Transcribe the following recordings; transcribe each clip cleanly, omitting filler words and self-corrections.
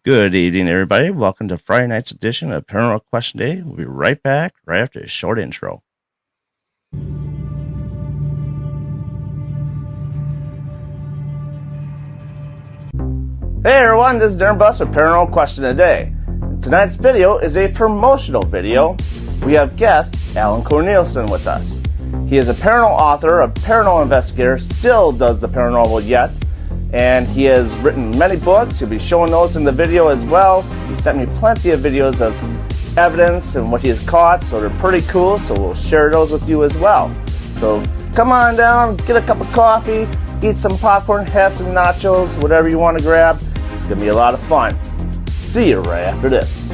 Good evening, everybody. Welcome to Friday night's edition of Paranormal Question Day. We'll be right back right after a short intro. Hey everyone, this is Darren Buss with Paranormal Question of the Day. Tonight's video is a promotional video. We have guest ALLEN Corneilson with us. He is a paranormal author, a paranormal investigator, still does the paranormal yet, and he has written many books. He'll be showing those in the video as well. He sent me plenty of videos of evidence and what he has caught, so they're pretty cool, so we'll share those with you as well. So come on down, get a cup of coffee, eat some popcorn, have some nachos, whatever you want to grab. It's going to be a lot of fun. See you right after this.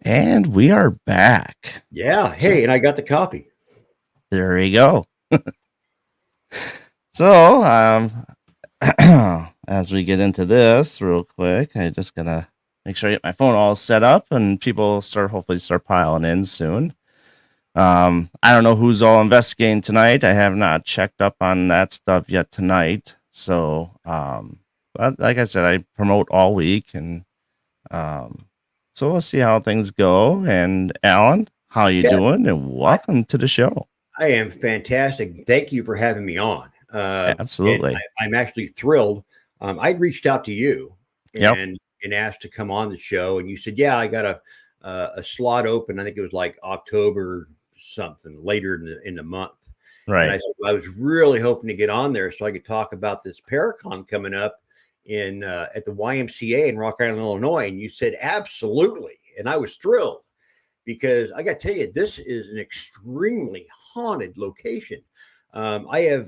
And we are back. Yeah. Hey, and I got the copy. There we go. So, as we get into this real quick, I just gotta make sure I get my phone all set up and people hopefully start piling in soon. I don't know who's all investigating tonight. I have not checked up on that stuff yet tonight. So, but like I said, I promote all week, and so we'll see how things go. And Alan, how you doing? And welcome to the show. I am fantastic. Thank you for having me on. Absolutely. I'm actually thrilled. I reached out to you and asked to come on the show, and you said, "Yeah, I got a slot open." I think it was like October something later in the month. Right. And I was really hoping to get on there so I could talk about this Paracon coming up in at the YMCA in Rock Island, Illinois. And you said absolutely, and I was thrilled because I got to tell you, this is an extremely haunted location. I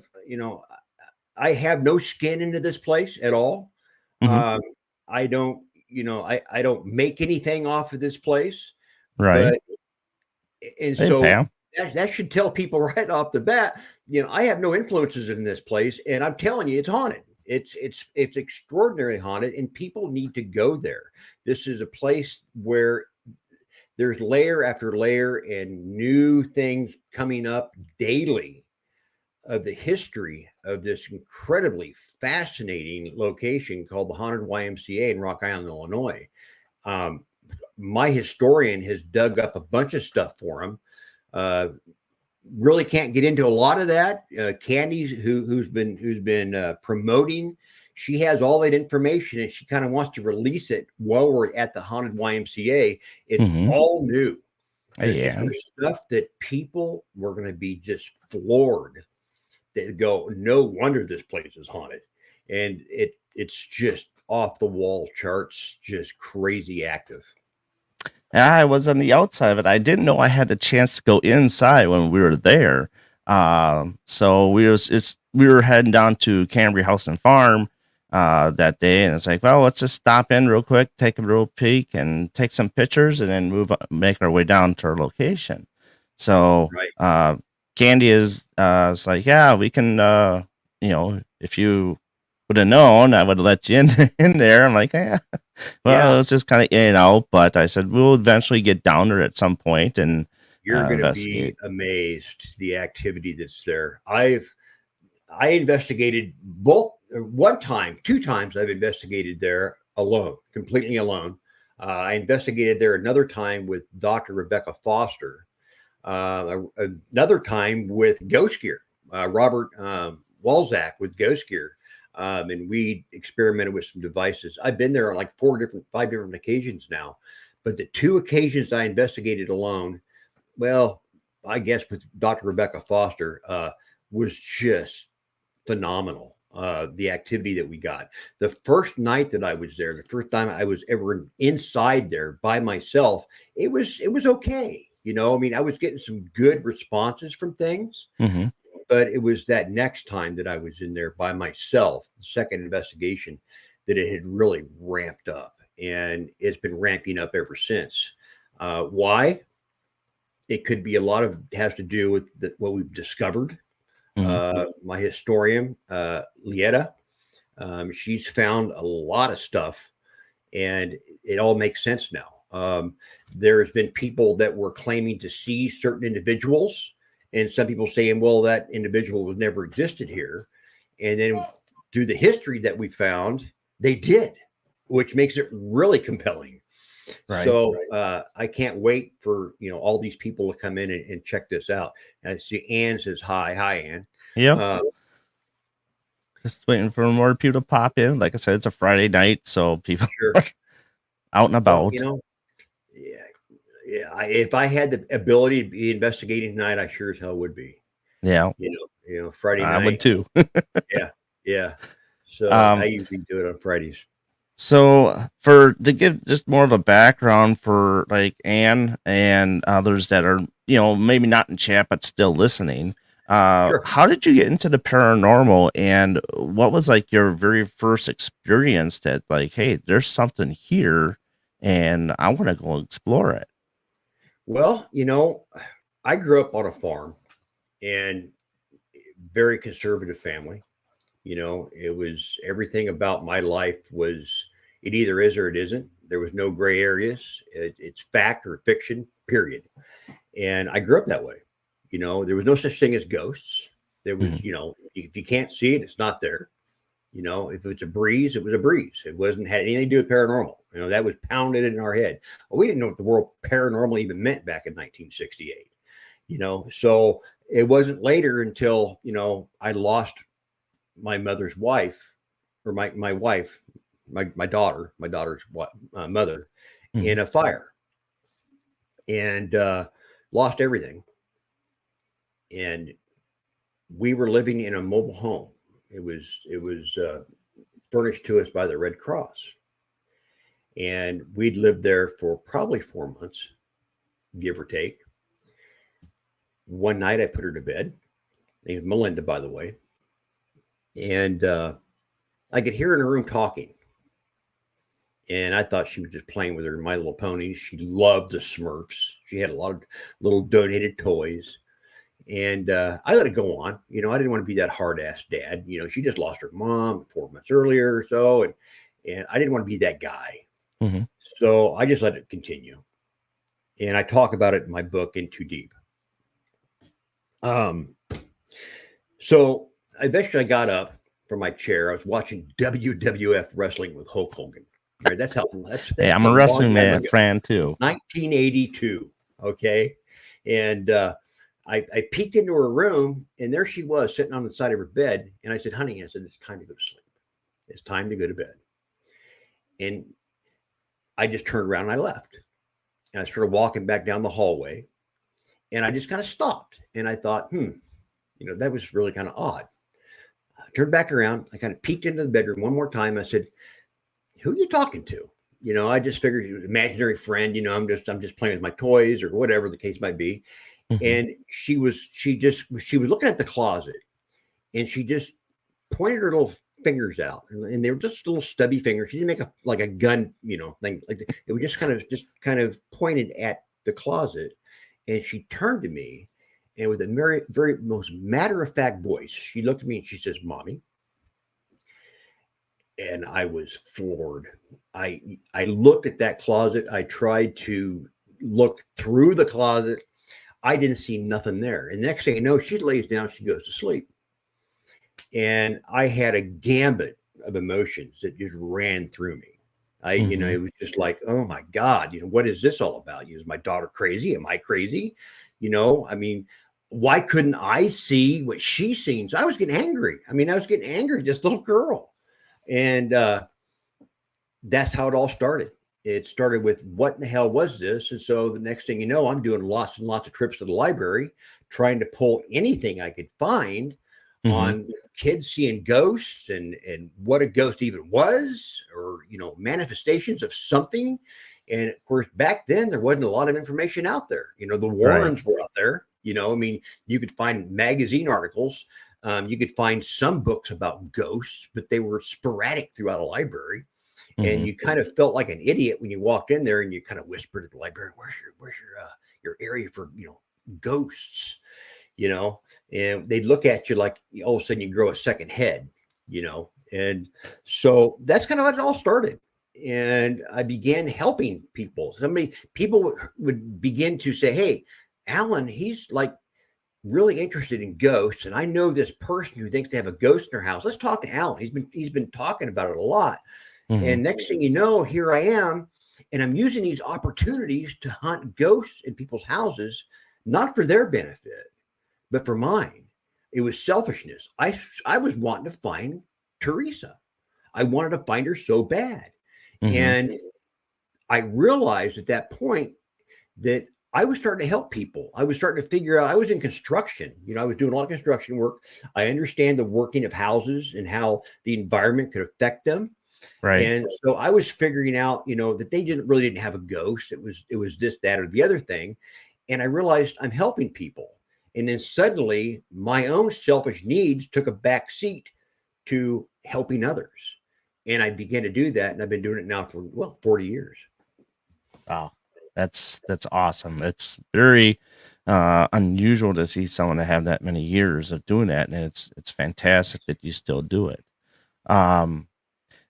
have no skin into this place at all. Mm-hmm. I don't make anything off of this place. Right. So that should tell people right off the bat, I have no influences in this place, and I'm telling you, it's haunted. It's extraordinarily haunted, and people need to go there. This is a place where there's layer after layer and new things coming up daily of the history of this incredibly fascinating location called the Haunted YMCA in Rock Island, Illinois. My historian has dug up a bunch of stuff for him. Really can't get into a lot of that. Candy, who's been promoting, she has all that information, and she kind of wants to release it while we're at the Haunted YMCA. It's all new. There's stuff that people were going to be just floored. They go, no wonder this place is haunted, and it's just off the wall charts, just crazy active. I was on the outside of it. I didn't know I had the chance to go inside when we were there. So we were heading down to Cambria House and Farm that day, and it's like, well, let's just stop in real quick, take a real peek, and take some pictures, and then make our way down to our location. So Candy is it's like, yeah, we can, if you would have known, I would have let you in there. I'm like, it's just kind of in and out. But I said, we'll eventually get down there at some point. And you're going to be amazed the activity that's there. I investigated two times I've investigated there alone, completely alone. I investigated there another time with Dr. Rebecca Foster, another time with Ghost Gear, Robert Walzak with Ghost Gear. And we experimented with some devices. I've been there on like 5 different occasions now, but the 2 occasions I investigated alone, well, I guess with Dr. Rebecca Foster, was just phenomenal. The activity that we got. The first night that I was there, the first time I was ever inside there by myself, it was okay. I was getting some good responses from things. Mm-hmm. But it was that next time that I was in there by myself, the second investigation, that it had really ramped up, and it's been ramping up ever since. Why? It could be has to do with what we've discovered. My historian, Lieta, she's found a lot of stuff, and it all makes sense now. There's been people that were claiming to see certain individuals, and some people saying, well, that individual was never existed here. And then through the history that we found, they did, which makes it really compelling. Right. So I can't wait for all these people to come in and check this out. And I see Ann says hi, Ann. Yep. Just waiting for more people to pop in. Like I said, it's a Friday night, so people Sure. are out and about. Well, yeah. If I had the ability to be investigating tonight, I sure as hell would be. Yeah. Friday night. I would too. Yeah. So I usually do it on Fridays. So to give just more of a background for like Ann and others that are, maybe not in chat, but still listening. Sure. How did you get into the paranormal, and what was like your very first experience that like, hey, there's something here and I want to go explore it? Well, I grew up on a farm and very conservative family. It was everything about my life was it either is or it isn't. There was no gray areas. It's fact or fiction, period. And I grew up that way. There was no such thing as ghosts. There was, if you can't see it, it's not there. If it's a breeze, it was a breeze. It wasn't had anything to do with paranormal. That was pounded in our head. Well, we didn't know what the word paranormal even meant back in 1968. So it wasn't later until, I lost my mother's wife, or my wife, my daughter's mother, in a fire, and lost everything. And we were living in a mobile home. It was furnished to us by the Red Cross, and we'd lived there for probably 4 months, give or take. One night, I put her to bed. Her name is Melinda, by the way. And I could hear her in her room talking. And I thought she was just playing with her My Little Ponies. She loved the Smurfs. She had a lot of little donated toys. And I let it go on. I didn't want to be that hard-ass dad. She just lost her mom 4 months earlier or so. And I didn't want to be that guy. Mm-hmm. So I just let it continue. And I talk about it in my book, In Too Deep. So eventually I got up from my chair. I was watching WWF wrestling with Hulk Hogan. All right, that's hey, I'm a wrestling fan too. 1982. Okay. And I peeked into her room, and there she was sitting on the side of her bed. And I said, honey, it's time to go to sleep. It's time to go to bed. And I just turned around and I left. And I started walking back down the hallway. And I just kind of stopped. And I thought, that was really kind of odd. I turned back around. I kind of peeked into the bedroom one more time. I said, who are you talking to? I just figured it was an imaginary friend. I'm just playing with my toys or whatever the case might be. Mm-hmm. And she was looking at the closet, and she just pointed her little fingers out, and they were just little stubby fingers. She didn't make a gun, thing. Like it was just kind of pointed at the closet. And she turned to me, and with a very, very most matter-of-fact voice, she looked at me and she says, Mommy. And I was floored. I looked at that closet. I tried to look through the closet. I didn't see nothing there. And the next thing you know, she lays down, she goes to sleep. And I had a gambit of emotions that just ran through me. It was just like, oh my God, what is this all about? Is my daughter crazy? Am I crazy? Why couldn't I see what she sees? I was getting angry. I was getting angry at this little girl. And that's how it all started. It started with, what in the hell was this? And so the next thing you know, I'm doing lots and lots of trips to the library, trying to pull anything I could find on kids seeing ghosts and what a ghost even was, or, manifestations of something. And of course, back then, there wasn't a lot of information out there. The Warrens were out there. You could find magazine articles. You could find some books about ghosts, but they were sporadic throughout a library. And you kind of felt like an idiot when you walked in there and you kind of whispered to the librarian, where's your area for, ghosts, and they'd look at you like all of a sudden you grow a second head, and so that's kind of how it all started. And I began helping people. People would begin to say, hey, Allen, he's like really interested in ghosts, and I know this person who thinks they have a ghost in their house. Let's talk to Alan. He's been talking about it a lot. Mhm. And next thing you know, here I am, and I'm using these opportunities to hunt ghosts in people's houses, not for their benefit, but for mine. It was selfishness. I was wanting to find Teresa. I wanted to find her so bad. Mhm. And I realized at that point that I was starting to help people. I was starting to figure out, I was in construction. I was doing a lot of construction work. I understand the working of houses and how the environment could affect them. Right. And so I was figuring out, that they didn't have a ghost. It was this, that, or the other thing. And I realized I'm helping people. And then suddenly my own selfish needs took a back seat to helping others. And I began to do that. And I've been doing it now for 40 years. Wow. That's awesome. It's very unusual to see someone to have that many years of doing that, and it's fantastic that you still do it. Um,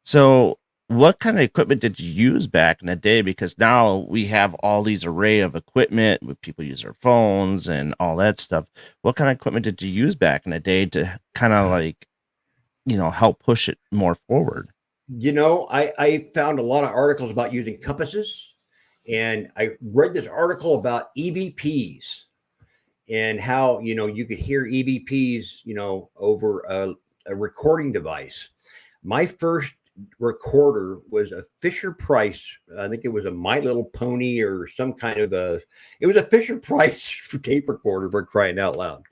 so what kind of equipment did you use back in the day? Because now we have all these array of equipment with people use their phones and all that stuff. What kind of equipment did you use back in the day to kind of like, help push it more forward? I found a lot of articles about using compasses, and I read this article about EVPs and how you could hear EVPs over a recording device. My first recorder was a Fisher Price. I think it was a My Little Pony or some kind of it was a Fisher Price tape recorder, for crying out loud.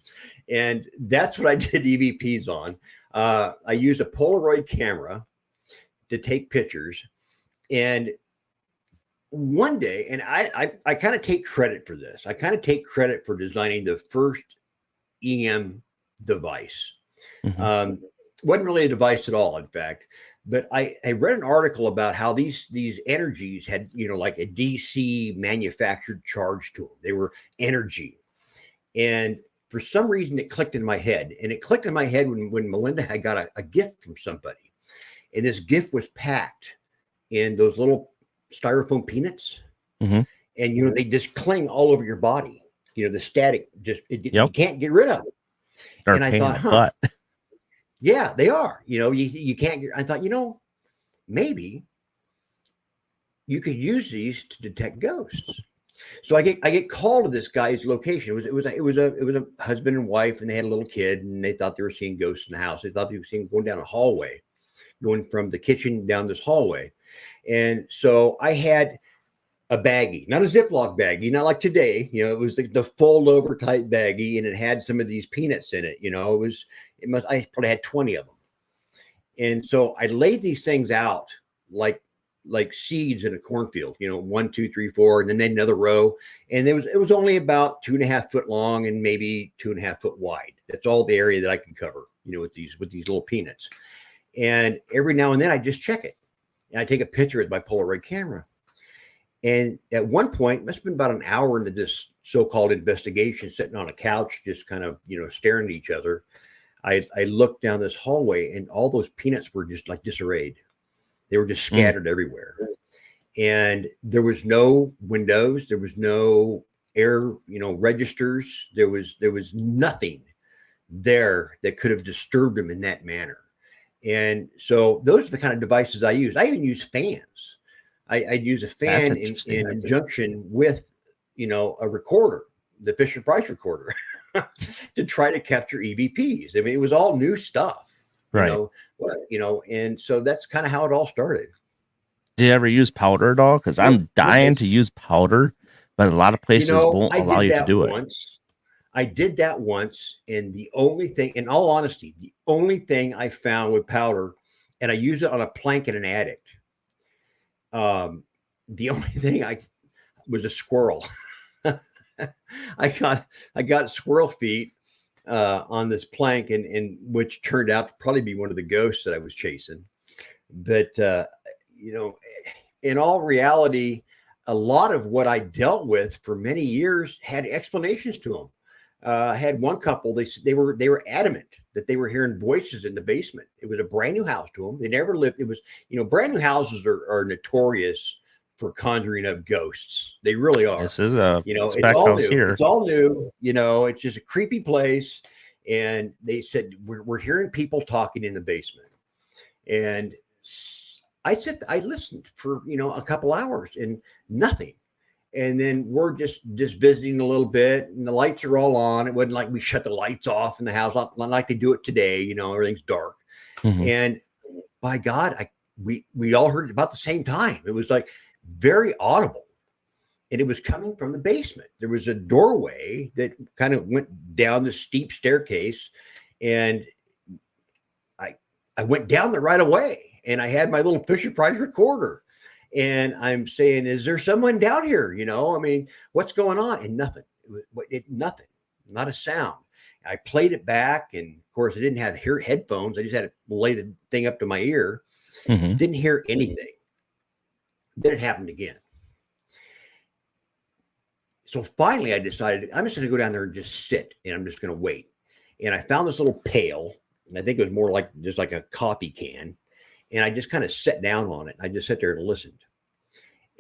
And that's what I did EVPs on. I used a Polaroid camera to take pictures. And one day, and I kind of take credit for this. I kind of take credit for designing the first EM device. Mhm. Wasn't really a device at all, in fact. But I read an article about how these energies had, like a DC manufactured charge to them. They were energy. And for some reason, it clicked in my head. And it clicked in my head when Melinda had got a gift from somebody. And this gift was packed in those little styrofoam peanuts. Mhm. And, they just cling all over your body. The static, you Yep. can't get rid of it. Or And I pain in thought, the butt. yeah, they are. You can't get. I thought, maybe you could use these to detect ghosts. So I get called to this guy's location. It was a husband and wife, and they had a little kid, and they thought they were seeing ghosts in the house. They thought they were seeing going down a hallway, going from the kitchen down this hallway. And so I had a baggie, not a Ziploc baggie, not like today. It was the fold over type baggie, and it had some of these peanuts in it. I probably had 20 of them. And so I laid these things out like seeds in a cornfield, 1, 2, 3, 4, and then another row. And it was only about 2.5 foot long and maybe 2.5 foot wide. That's all the area that I could cover, with these little peanuts. And every now and then I just check it. And I take a picture with my Polaroid camera. And at one point, it must have been about an hour into this so-called investigation, sitting on a couch, just kind of, staring at each other. I looked down this hallway, and all those peanuts were just like disarrayed. They were just scattered everywhere. And there was no windows. There was no air, registers. There was nothing there that could have disturbed them in that manner. And so those are the kind of devices I use. I even use fans. I'd use a That's fan interesting. in conjunction with, a recorder, the Fisher Price recorder, to try to capture EVPs. I mean, it was all new stuff, Right. And so that's kind of how it all started. Did you ever use powder at all? Because I'm dying to use powder, but a lot of places won't I allow did you to that do it. once. I did that once, and the only thing, in all honesty, the only thing I found with powder, and I used it on a plank in an attic. The only thing I was a squirrel. I got squirrel feet on this plank, and which turned out to probably be one of the ghosts that I was chasing. But in all reality, a lot of what I dealt with for many years had explanations to them. I had one couple. They were adamant that they were hearing voices in the basement. It was a brand new house to them. They never lived. It was brand new houses are notorious for conjuring up ghosts. They really are. This is a it's spec all house new. here. It's all new. It's just a creepy place. And they said, we're hearing people talking in the basement. And I listened for, a couple hours and nothing. And then we're just visiting a little bit, and the lights are all on. It wasn't like we shut the lights off in the house, not like they do it today. Everything's dark. Mm-hmm. And by God, we all heard it about the same time. It was like very audible, and it was coming from the basement. There was a doorway that kind of went down the steep staircase, and I went down there right away, and I had my little Fisher Price recorder. And I'm saying, is there someone down here? What's going on? And nothing. Nothing. Not a sound. I played it back, and of course, I didn't have headphones. I just had to lay the thing up to my ear. Mm-hmm. Didn't hear anything. Then it happened again. So finally, I decided I'm just going to go down there and just sit, and I'm just going to wait. And I found this little pail, and I think it was more like just like a coffee can. And I just kind of sat down on it. I just sat there and listened.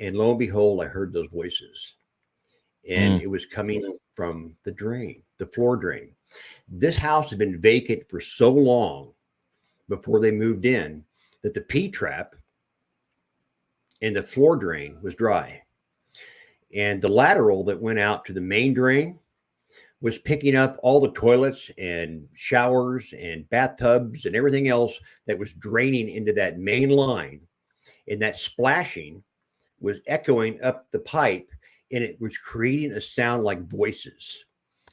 And lo and behold, I heard those voices. And it was coming from the drain, the floor drain. This house had been vacant for so long before they moved in that the P-trap and the floor drain was dry. And the lateral that went out to the main drain was picking up all the toilets and showers and bathtubs and everything else that was draining into that main line. And that splashing was echoing up the pipe, and it was creating a sound like voices.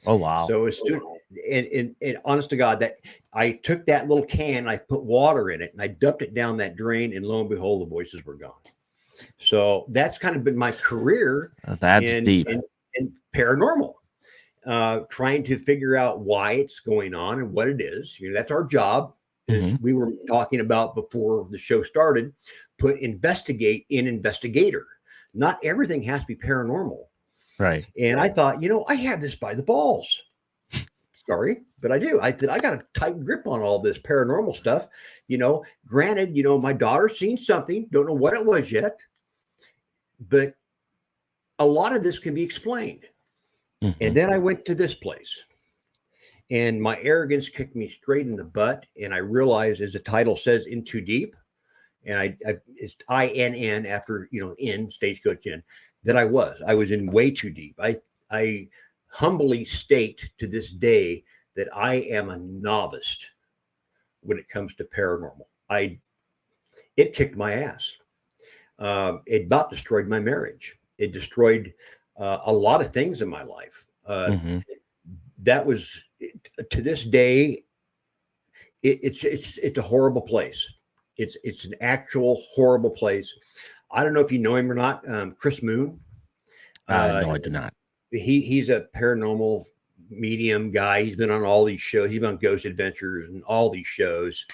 Oh, wow. So as soon, and honest to God, that I took that little can, I put water in it, and I dumped it down that drain, and lo and behold, the voices were gone. So that's kind of been my career. That's deep. In paranormal. Trying to figure out why it's going on and what it is. That's our job. As we were talking about before the show started, put investigate in investigator. Not everything has to be paranormal. Right. And I thought, I had this by the balls. Sorry, but I do. I got a tight grip on all this paranormal stuff. Granted, my daughter's seen something, don't know what it was yet, but a lot of this can be explained. And then I went to this place, and my arrogance kicked me straight in the butt. And I realized, as the title says, In Too Deep, and it's INN after, in Stagecoach in, that I was in way too deep. I humbly state to this day that I am a novice when it comes to paranormal. It kicked my ass. It about destroyed my marriage. It destroyed a lot of things in my life. That was, to this day, it's a horrible place. It's an actual horrible place. I don't know if you know him or not. Chris Moon. No, I do not. He's a paranormal medium guy. He's been on all these shows. He's been on Ghost Adventures and all these shows.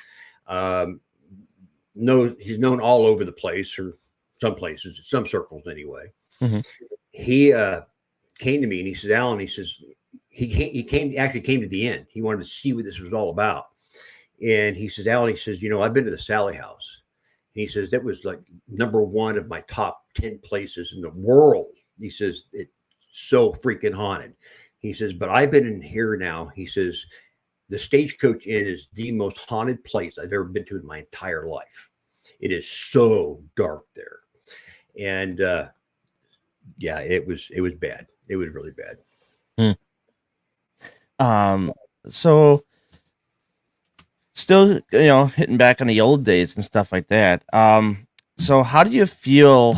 He's known all over the place, or some places, some circles anyway. He came to me and he said, Alan, he says, he came to the end. He wanted to see what this was all about. And he says, Alan, he says, I've been to the Sally House. And he says, that was like number one of my top 10 places in the world. He says, it's so freaking haunted. He says, but I've been in here now. He says, the Stagecoach Inn is the most haunted place I've ever been to in my entire life. It is so dark there. And yeah, it was bad. It was really bad. So still, hitting back on the old days and stuff like that. So how do you feel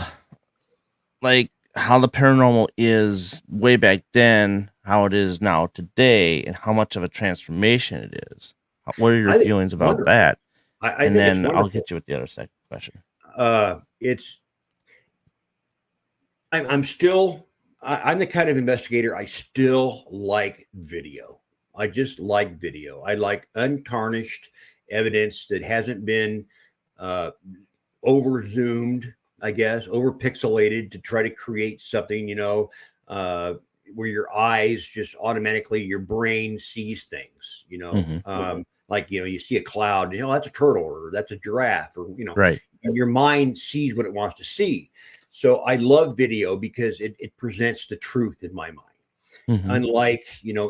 like how the paranormal is way back then, how it is now today, and how much of a transformation it is? What are your feelings about that? And then I'll hit you with the other second question. I'm the kind of investigator. I still like video. I just like video. I like untarnished evidence that hasn't been over zoomed, I guess, over pixelated to try to create something, where your eyes just automatically, your brain sees things, like, you see a cloud, that's a turtle, or that's a giraffe, or, right. And your mind sees what it wants to see. So I love video because it presents the truth in my mind. Unlike,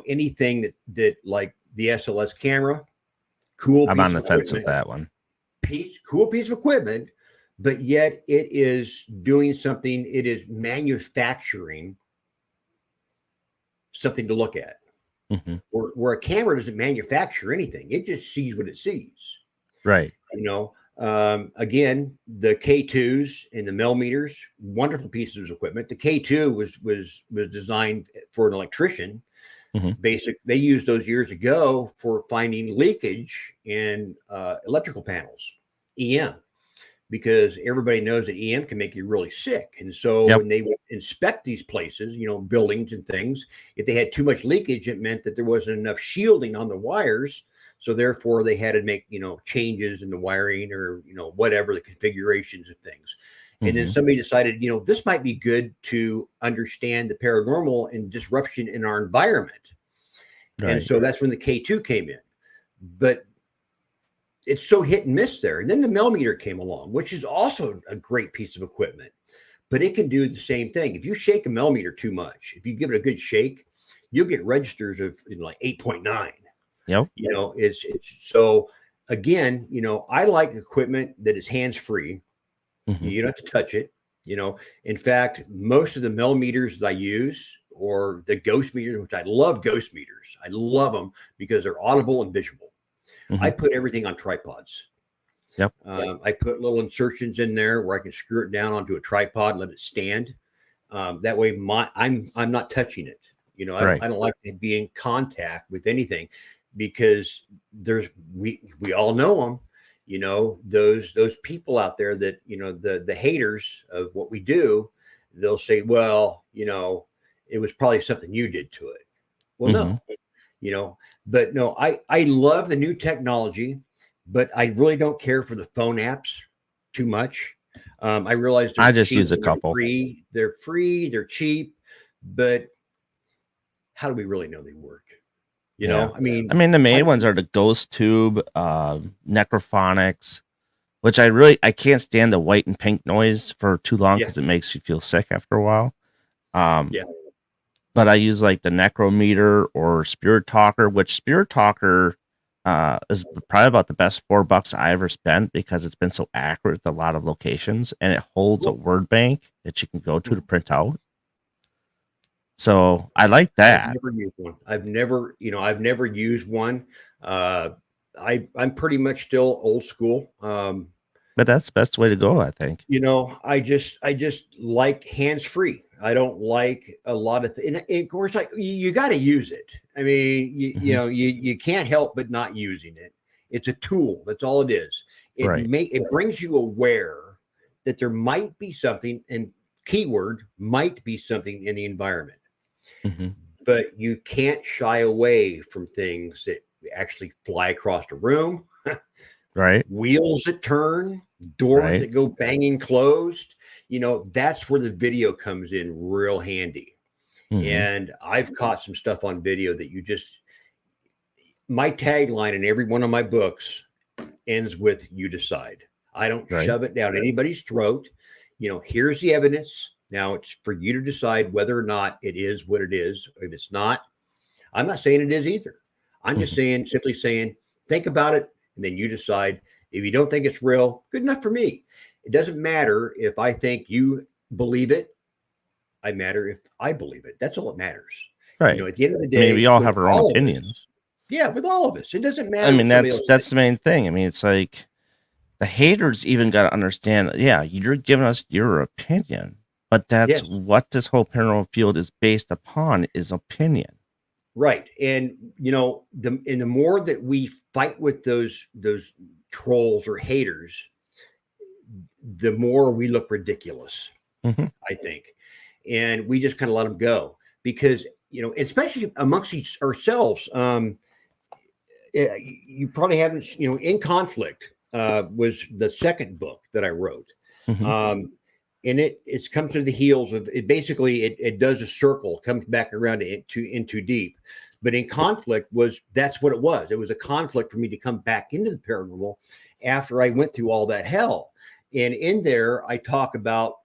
anything that like the SLS camera, cool I'm piece on the of fence with equipment, that one. cool piece of equipment, but yet it is doing something. It is manufacturing something to look at. Where a camera doesn't manufacture anything, it just sees what it sees. Right. Again, the K2s and the millimeters, wonderful pieces of equipment. The K2 was designed for an electrician. They used those years ago for finding leakage in electrical panels, EM, because everybody knows that EM can make you really sick. And so when they would inspect these places, buildings and things, if they had too much leakage, it meant that there wasn't enough shielding on the wires. So therefore they had to make, changes in the wiring or, whatever the configurations of things. And then somebody decided, this might be good to understand the paranormal and disruption in our environment. Right. And so that's when the K2 came in. But it's so hit and miss there. And then the millimeter came along, which is also a great piece of equipment, but it can do the same thing. If you shake a millimeter too much, if you give it a good shake, you'll get registers of like 8.9. Yep. It's so again, I like equipment that is hands-free. You don't have to touch it. In fact, most of the millimeters that I use, or the ghost meters, which I love ghost meters. I love them because they're audible and visual. I put everything on tripods. Yep. I put little insertions in there where I can screw it down onto a tripod and let it stand. That way I'm not touching it. I don't like to be in contact with anything, because we all know them. Those people out there that, the haters of what we do, they'll say, well, it was probably something you did to it. Well, no, but no, I love the new technology, but I really don't care for the phone apps too much. I realize I just use a couple. They're free, they're cheap, but how do we really know they work? I mean, the main ones are the Ghost Tube, Necrophonics, which I can't stand the white and pink noise for too long because it makes you feel sick after a while. But I use like the Necrometer or Spirit Talker, which Spirit Talker is probably about the best $4 I ever spent, because it's been so accurate at a lot of locations, and it holds a word bank that you can go to print out. So I like that. I've never used one. I've never used one. I'm pretty much still old school. But that's the best way to go, I think. I just like hands-free. I don't like a lot of and of course, like, you got to use it. I mean, you can't help but not using it. It's a tool. That's all it is. It brings you aware that there might be something, and keyword might be something in the environment. But you can't shy away from things that actually fly across the room. Wheels that turn, doors that go banging closed. That's where the video comes in real handy. And I've caught some stuff on video that my tagline in every one of my books ends with, you decide. I don't shove it down anybody's throat. Here's the evidence. Now it's for you to decide whether or not it is what it is. If it's not, I'm not saying it is either. I'm just simply saying, think about it, and then you decide. If you don't think it's real, good enough for me. It doesn't matter if I think you believe it. I matter if I believe it. That's all that matters. At the end of the day, we all have our own opinions. With all of us, it doesn't matter. That's the main thing. It's like the haters even got to understand. Yeah, you're giving us your opinion, but that's what this whole paranormal field is based upon, is opinion. Right. And the more that we fight with those trolls or haters, the more we look ridiculous, I think. And we just kind of let them go, because, especially amongst ourselves, you probably haven't, In Conflict was the second book that I wrote. And it comes to the heels of it. Basically, it does a circle, comes back around into deep. But In Conflict that's what it was. It was a conflict for me to come back into the paranormal after I went through all that hell. And in there, I talk about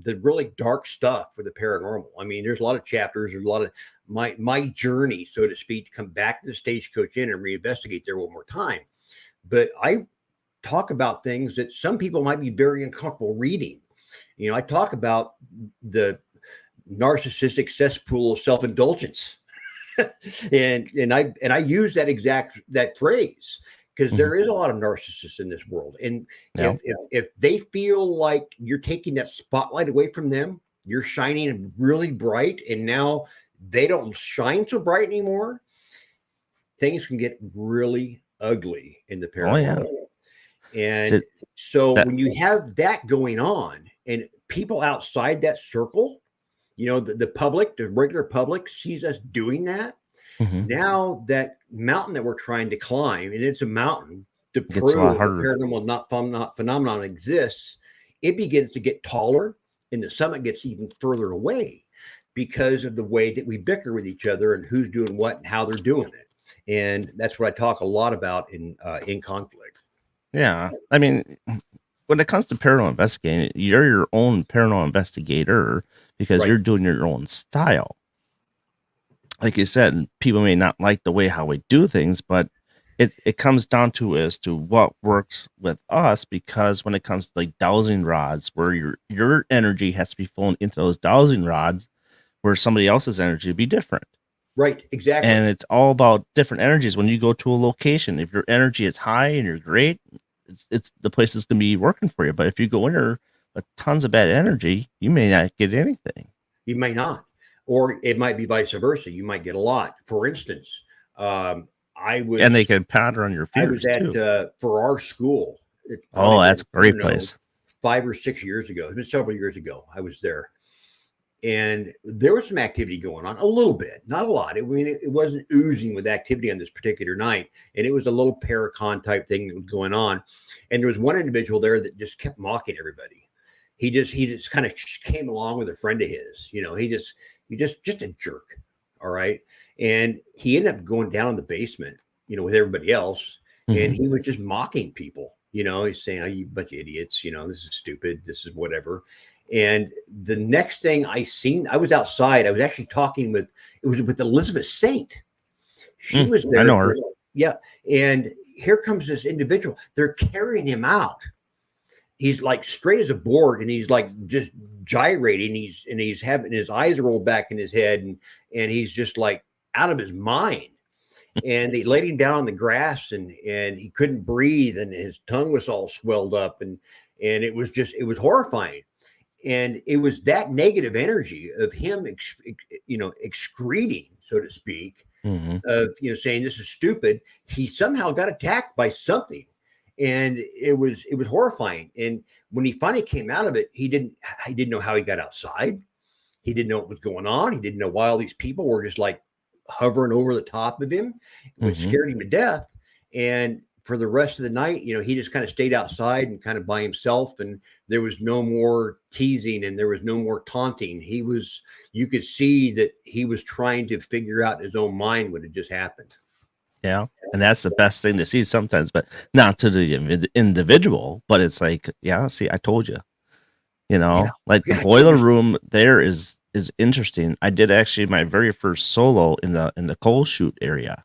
the really dark stuff for the paranormal. I mean, there's a lot of chapters, there's a lot of my journey, so to speak, to come back to the Stagecoach Inn and reinvestigate there one more time. But I talk about things that some people might be very uncomfortable reading. You know, I talk about the narcissistic cesspool of self-indulgence. and I use that phrase because there is a lot of narcissists in this world. And if they feel like you're taking that spotlight away from them, you're shining really bright, and now they don't shine so bright anymore, things can get really ugly in the paranormal. And so when you have that going on and people outside that circle, you know, the public, the regular public sees us doing that. Now that mountain that we're trying to climb, and it's a mountain to prove that paranormal not phenomenon exists, it begins to get taller and the summit gets even further away because of the way that we bicker with each other and who's doing what and how they're doing it. And that's what I talk a lot about in conflict. Yeah. I mean, when it comes to paranormal investigating, you're your own paranormal investigator because you're doing your own style. Like you said, people may not like the way how we do things, but it comes down to as to what works with us, because when it comes to like dowsing rods, where your energy has to be flowing into those dowsing rods, where somebody else's energy would be different. Right, exactly. And it's all about different energies. When you go to a location, if your energy is high and you're great, it's the place is going to be working for you. But if you go in there with tons of bad energy, you may not get anything. You may not. Or it might be vice versa. You might get a lot. For instance, and they can pattern on your fears too. For our school. That's a great place. 5 or 6 years ago. It's been several years ago. I was there, and there was some activity going on, a little bit, not a lot. It wasn't oozing with activity on this particular night, and it was a little paracon type thing that was going on. And there was one individual there that just kept mocking everybody. He just kind of came along with a friend of his. You know, he just a jerk. All right. And he ended up going down in the basement, you know, with everybody else. And he was just mocking people. You know, he's saying, "Oh, you bunch of idiots, you know, this is stupid. This is whatever." And the next thing I was outside. I was actually talking with Elizabeth Saint. She was there. I know her. Yeah. And here comes this individual. They're carrying him out. He's like straight as a board, and he's like just gyrating. He's having his eyes rolled back in his head, and he's just like out of his mind. And they laid him down on the grass, and he couldn't breathe, and his tongue was all swelled up, and it was horrifying. And it was that negative energy of him, excreting, so to speak, of, you know, saying this is stupid. He somehow got attacked by something. And it was horrifying. And when he finally came out of it, he didn't know how he got outside. He didn't know what was going on. He didn't know why all these people were just like hovering over the top of him. It scared him to death. And for the rest of the night, you know, he just kind of stayed outside and kind of by himself. And there was no more teasing and there was no more taunting. You could see that he was trying to figure out in his own mind what had just happened. Yeah. And that's the best thing to see sometimes, but not to the individual, but it's like, yeah, see, I told you, you know, the boiler room there is interesting. I did actually my very first solo in the coal chute area.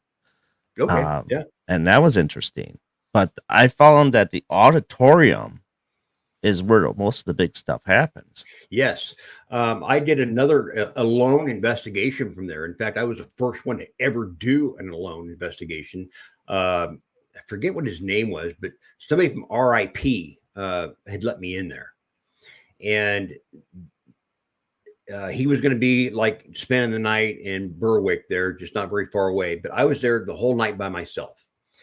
Okay. And that was interesting, but I found that the auditorium is where most of the big stuff happens. Yes. I did another alone investigation from there. In fact, I was the first one to ever do an alone investigation. I forget what his name was, but somebody from RIP had let me in there. And he was going to be like spending the night in Berwick there, just not very far away. But I was there the whole night by myself.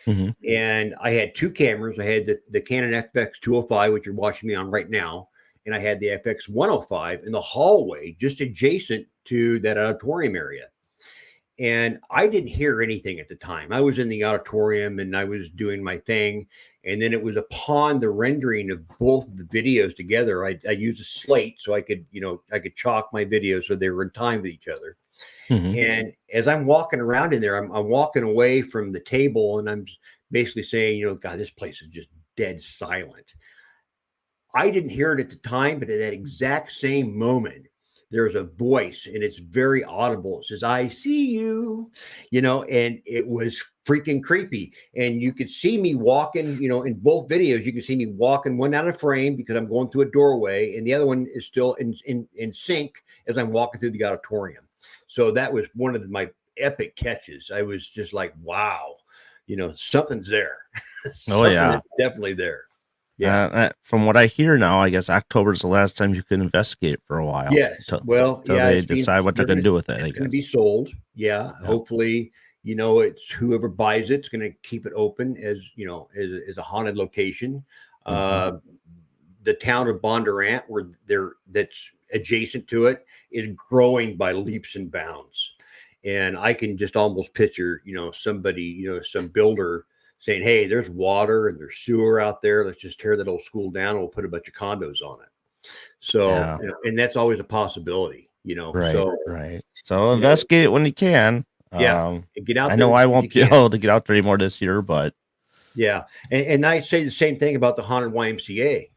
And I had two cameras. I had the Canon FX 205, which you're watching me on right now. And I had the FX 105 in the hallway just adjacent to that auditorium area. And I didn't hear anything at the time. I was in the auditorium and I was doing my thing. And then it was upon the rendering of both of the videos together. I used a slate so I could chalk my videos so they were in time with each other. And as I'm walking around in there, I'm walking away from the table and I'm basically saying, you know, God, this place is just dead silent. I didn't hear it at the time, but at that exact same moment, there's a voice and it's very audible. It says, I see you, and it was freaking creepy. And you could see me walking, in both videos, you can see me walking, one out of frame because I'm going through a doorway, and the other one is still in sync as I'm walking through the auditorium. So that was one of my epic catches. I was just like, wow, something's there. Something is definitely there. Yeah. From what I hear now, I guess October is the last time you can investigate it for a while. Yes. Well, until they decide what they're going to do with it. It's going to be sold. Yeah. Hopefully, it's whoever buys it's going to keep it open as as a haunted location. The town of Bondurant, that's adjacent to it, is growing by leaps and bounds. And I can just almost picture, somebody, some builder saying, hey, there's water and there's sewer out there. Let's just tear that old school down and we'll put a bunch of condos on it. So, and that's always a possibility, Right. So investigate it when you can. Get out there. I know I won't be able to get out there anymore this year, but and I say the same thing about the haunted YMCA,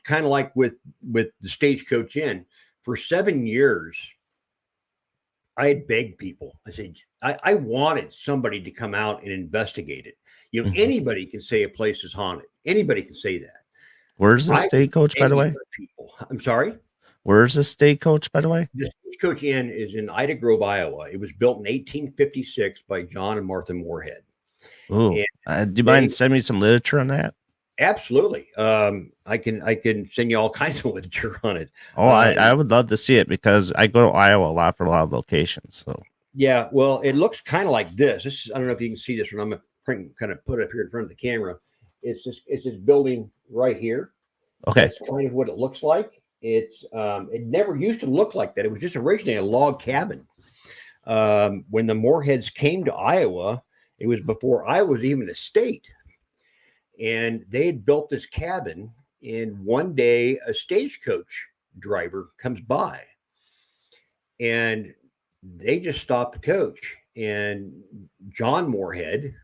kind of like with the Stagecoach Inn. For 7 years, I had begged people. I said, I wanted somebody to come out and investigate it. Anybody can say a place is haunted. Anybody can say that. Where's the Stagecoach, by the way? People. I'm sorry? Where's the Stagecoach, by the way? The Stagecoach Inn is in Ida Grove, Iowa. It was built in 1856 by John and Martha Moorhead. Ooh. Do you mind sending me some literature on that? Absolutely. I can send you all kinds of literature on it. Oh, I would love to see it because I go to Iowa a lot for a lot of locations. So yeah, well, it looks kind of like this. I don't know if you can see this when I'm going to kind of put it up here in front of the camera. It's this building right here. Okay. That's kind of what it looks like. It never used to look like that. It was just originally a log cabin. When the Moorheads came to Iowa, it was before Iowa was even a state. And they had built this cabin, and one day a stagecoach driver comes by, and they just stopped the coach. And John Moorhead,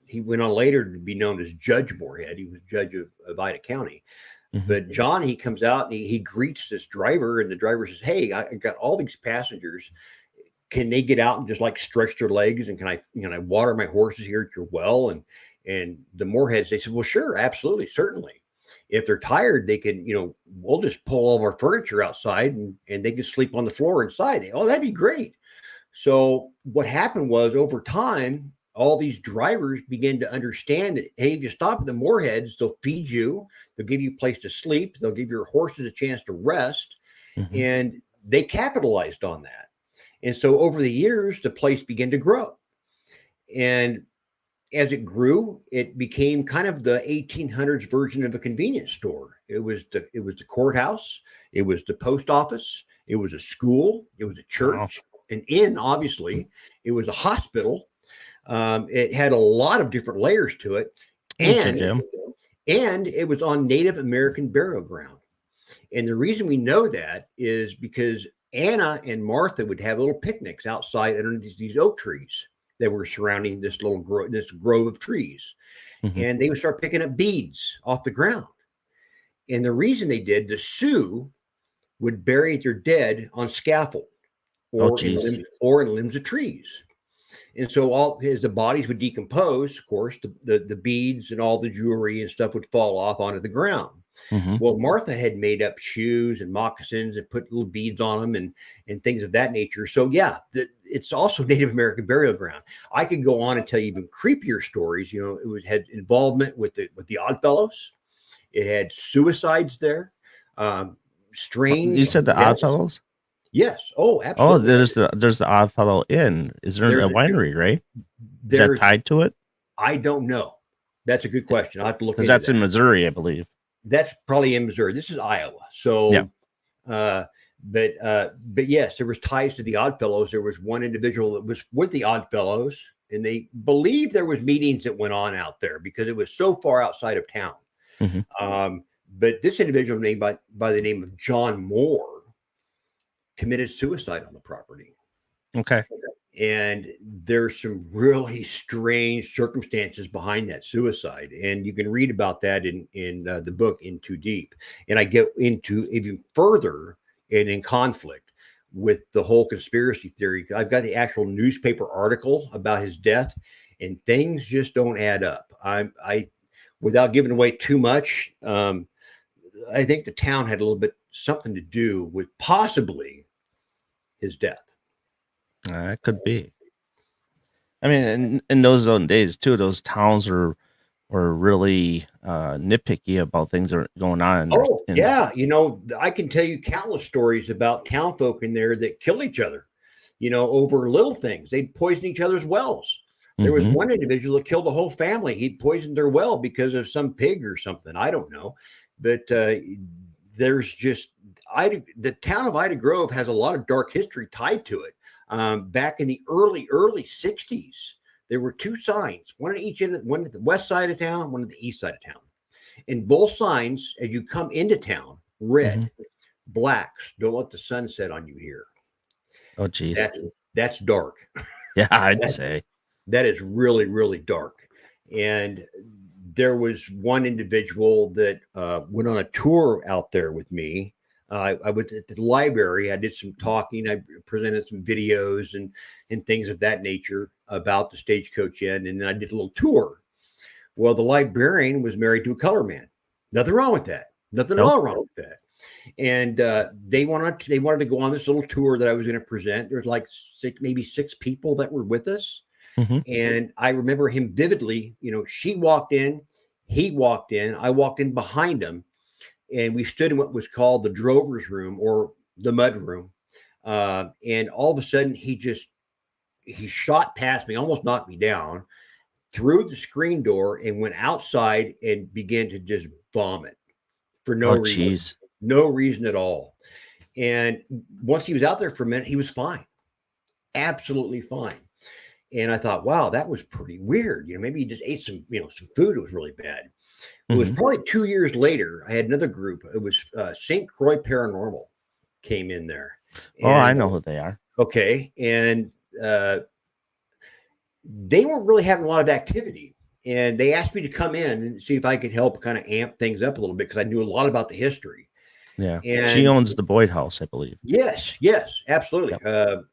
he went on later to be known as Judge Moorhead. He was judge of Ida County. But John, he comes out and he greets this driver, and the driver says, hey, I got all these passengers. Can they get out and just like stretch their legs? And can I water my horses here at your well? And the Moorheads, they said, well, sure, absolutely, certainly. If they're tired, they can, we'll just pull all of our furniture outside and they can sleep on the floor inside. Oh, that'd be great. So what happened was, over time, all these drivers began to understand that, hey, if you stop at the Moorheads, they'll feed you, they'll give you a place to sleep, they'll give your horses a chance to rest. And they capitalized on that. And so over the years, the place began to grow. And as it grew, it became kind of the 1800s version of a convenience store. It was the courthouse, it was the post office, it was a school, it was a church, an inn, obviously, it was a hospital. It had a lot of different layers to it, and it was on Native American burial ground. And the reason we know that is because Anna and Martha would have little picnics outside under these oak trees that were surrounding this grove of trees. And they would start picking up beads off the ground. And the reason they did, the Sioux would bury their dead on scaffold or in limbs of trees. And so as the bodies would decompose, of course, the beads and all the jewelry and stuff would fall off onto the ground. Well, Martha had made up shoes and moccasins and put little beads on them and things of that nature. So yeah, it's also Native American burial ground. I could go on and tell you even creepier stories. Had involvement with the Oddfellows. It had suicides there. Strange. You said the Oddfellows? Yes. Oh, absolutely. Oh, there's the Oddfellow Inn. Is there a winery, right? Is that tied to it? I don't know. That's a good question. I'll have to look into that. Because that's in Missouri, I believe. That's probably in Missouri. This is Iowa. So, but yes, there was ties to the Oddfellows. There was one individual that was with the Oddfellows, and they believe there was meetings that went on out there because it was so far outside of town. But this individual named by the name of John Moore committed suicide on the property. Okay. And there's some really strange circumstances behind that suicide, and you can read about that in the book In Too Deep. And I get into even further and in conflict with the whole conspiracy theory. I've got the actual newspaper article about his death, and things just don't add up. I without giving away too much, I think the town had a little bit something to do with possibly his death. It could be. I mean, in those own days too, those towns were really nitpicky about things that are going on. Oh, yeah. I can tell you countless stories about town folk in there that kill each other, over little things. They'd poison each other's wells. There was one individual that killed a whole family. He'd poisoned their well because of some pig or something. I don't know. But there's just the town of Ida Grove has a lot of dark history tied to it. Back in the early 60s, there were two signs, one at each end, one at the west side of town, one at the east side of town. And both signs, as you come into town, red, blacks, don't let the sun set on you here. Oh, geez. That's dark. Yeah, I'd say. That is really, really dark. And there was one individual that went on a tour out there with me. I went to the library. I did some talking. I presented some videos and things of that nature about the Stagecoach Inn. And then I did a little tour. Well, the librarian was married to a color man. Nothing wrong with that. Nothing at all wrong with that. And they wanted to go on this little tour that I was going to present. There's like maybe six people that were with us. And I remember him vividly. She walked in, he walked in, I walked in behind him, and we stood in what was called the drover's room or the mud room. And all of a sudden, he shot past me, almost knocked me down, through the screen door, and went outside and began to just vomit for no reason. Geez. No reason at all. And once he was out there for a minute, he was fine. Absolutely fine. And I thought, wow, that was pretty weird. Maybe he just ate some food. It was really bad. It was probably 2 years later. I had another group. It was St. Croix Paranormal came in there. And, I know who they are. Okay. And they weren't really having a lot of activity. And they asked me to come in and see if I could help kind of amp things up a little bit because I knew a lot about the history. Yeah. And she owns the Boyd House, I believe. Yes, absolutely. Yep.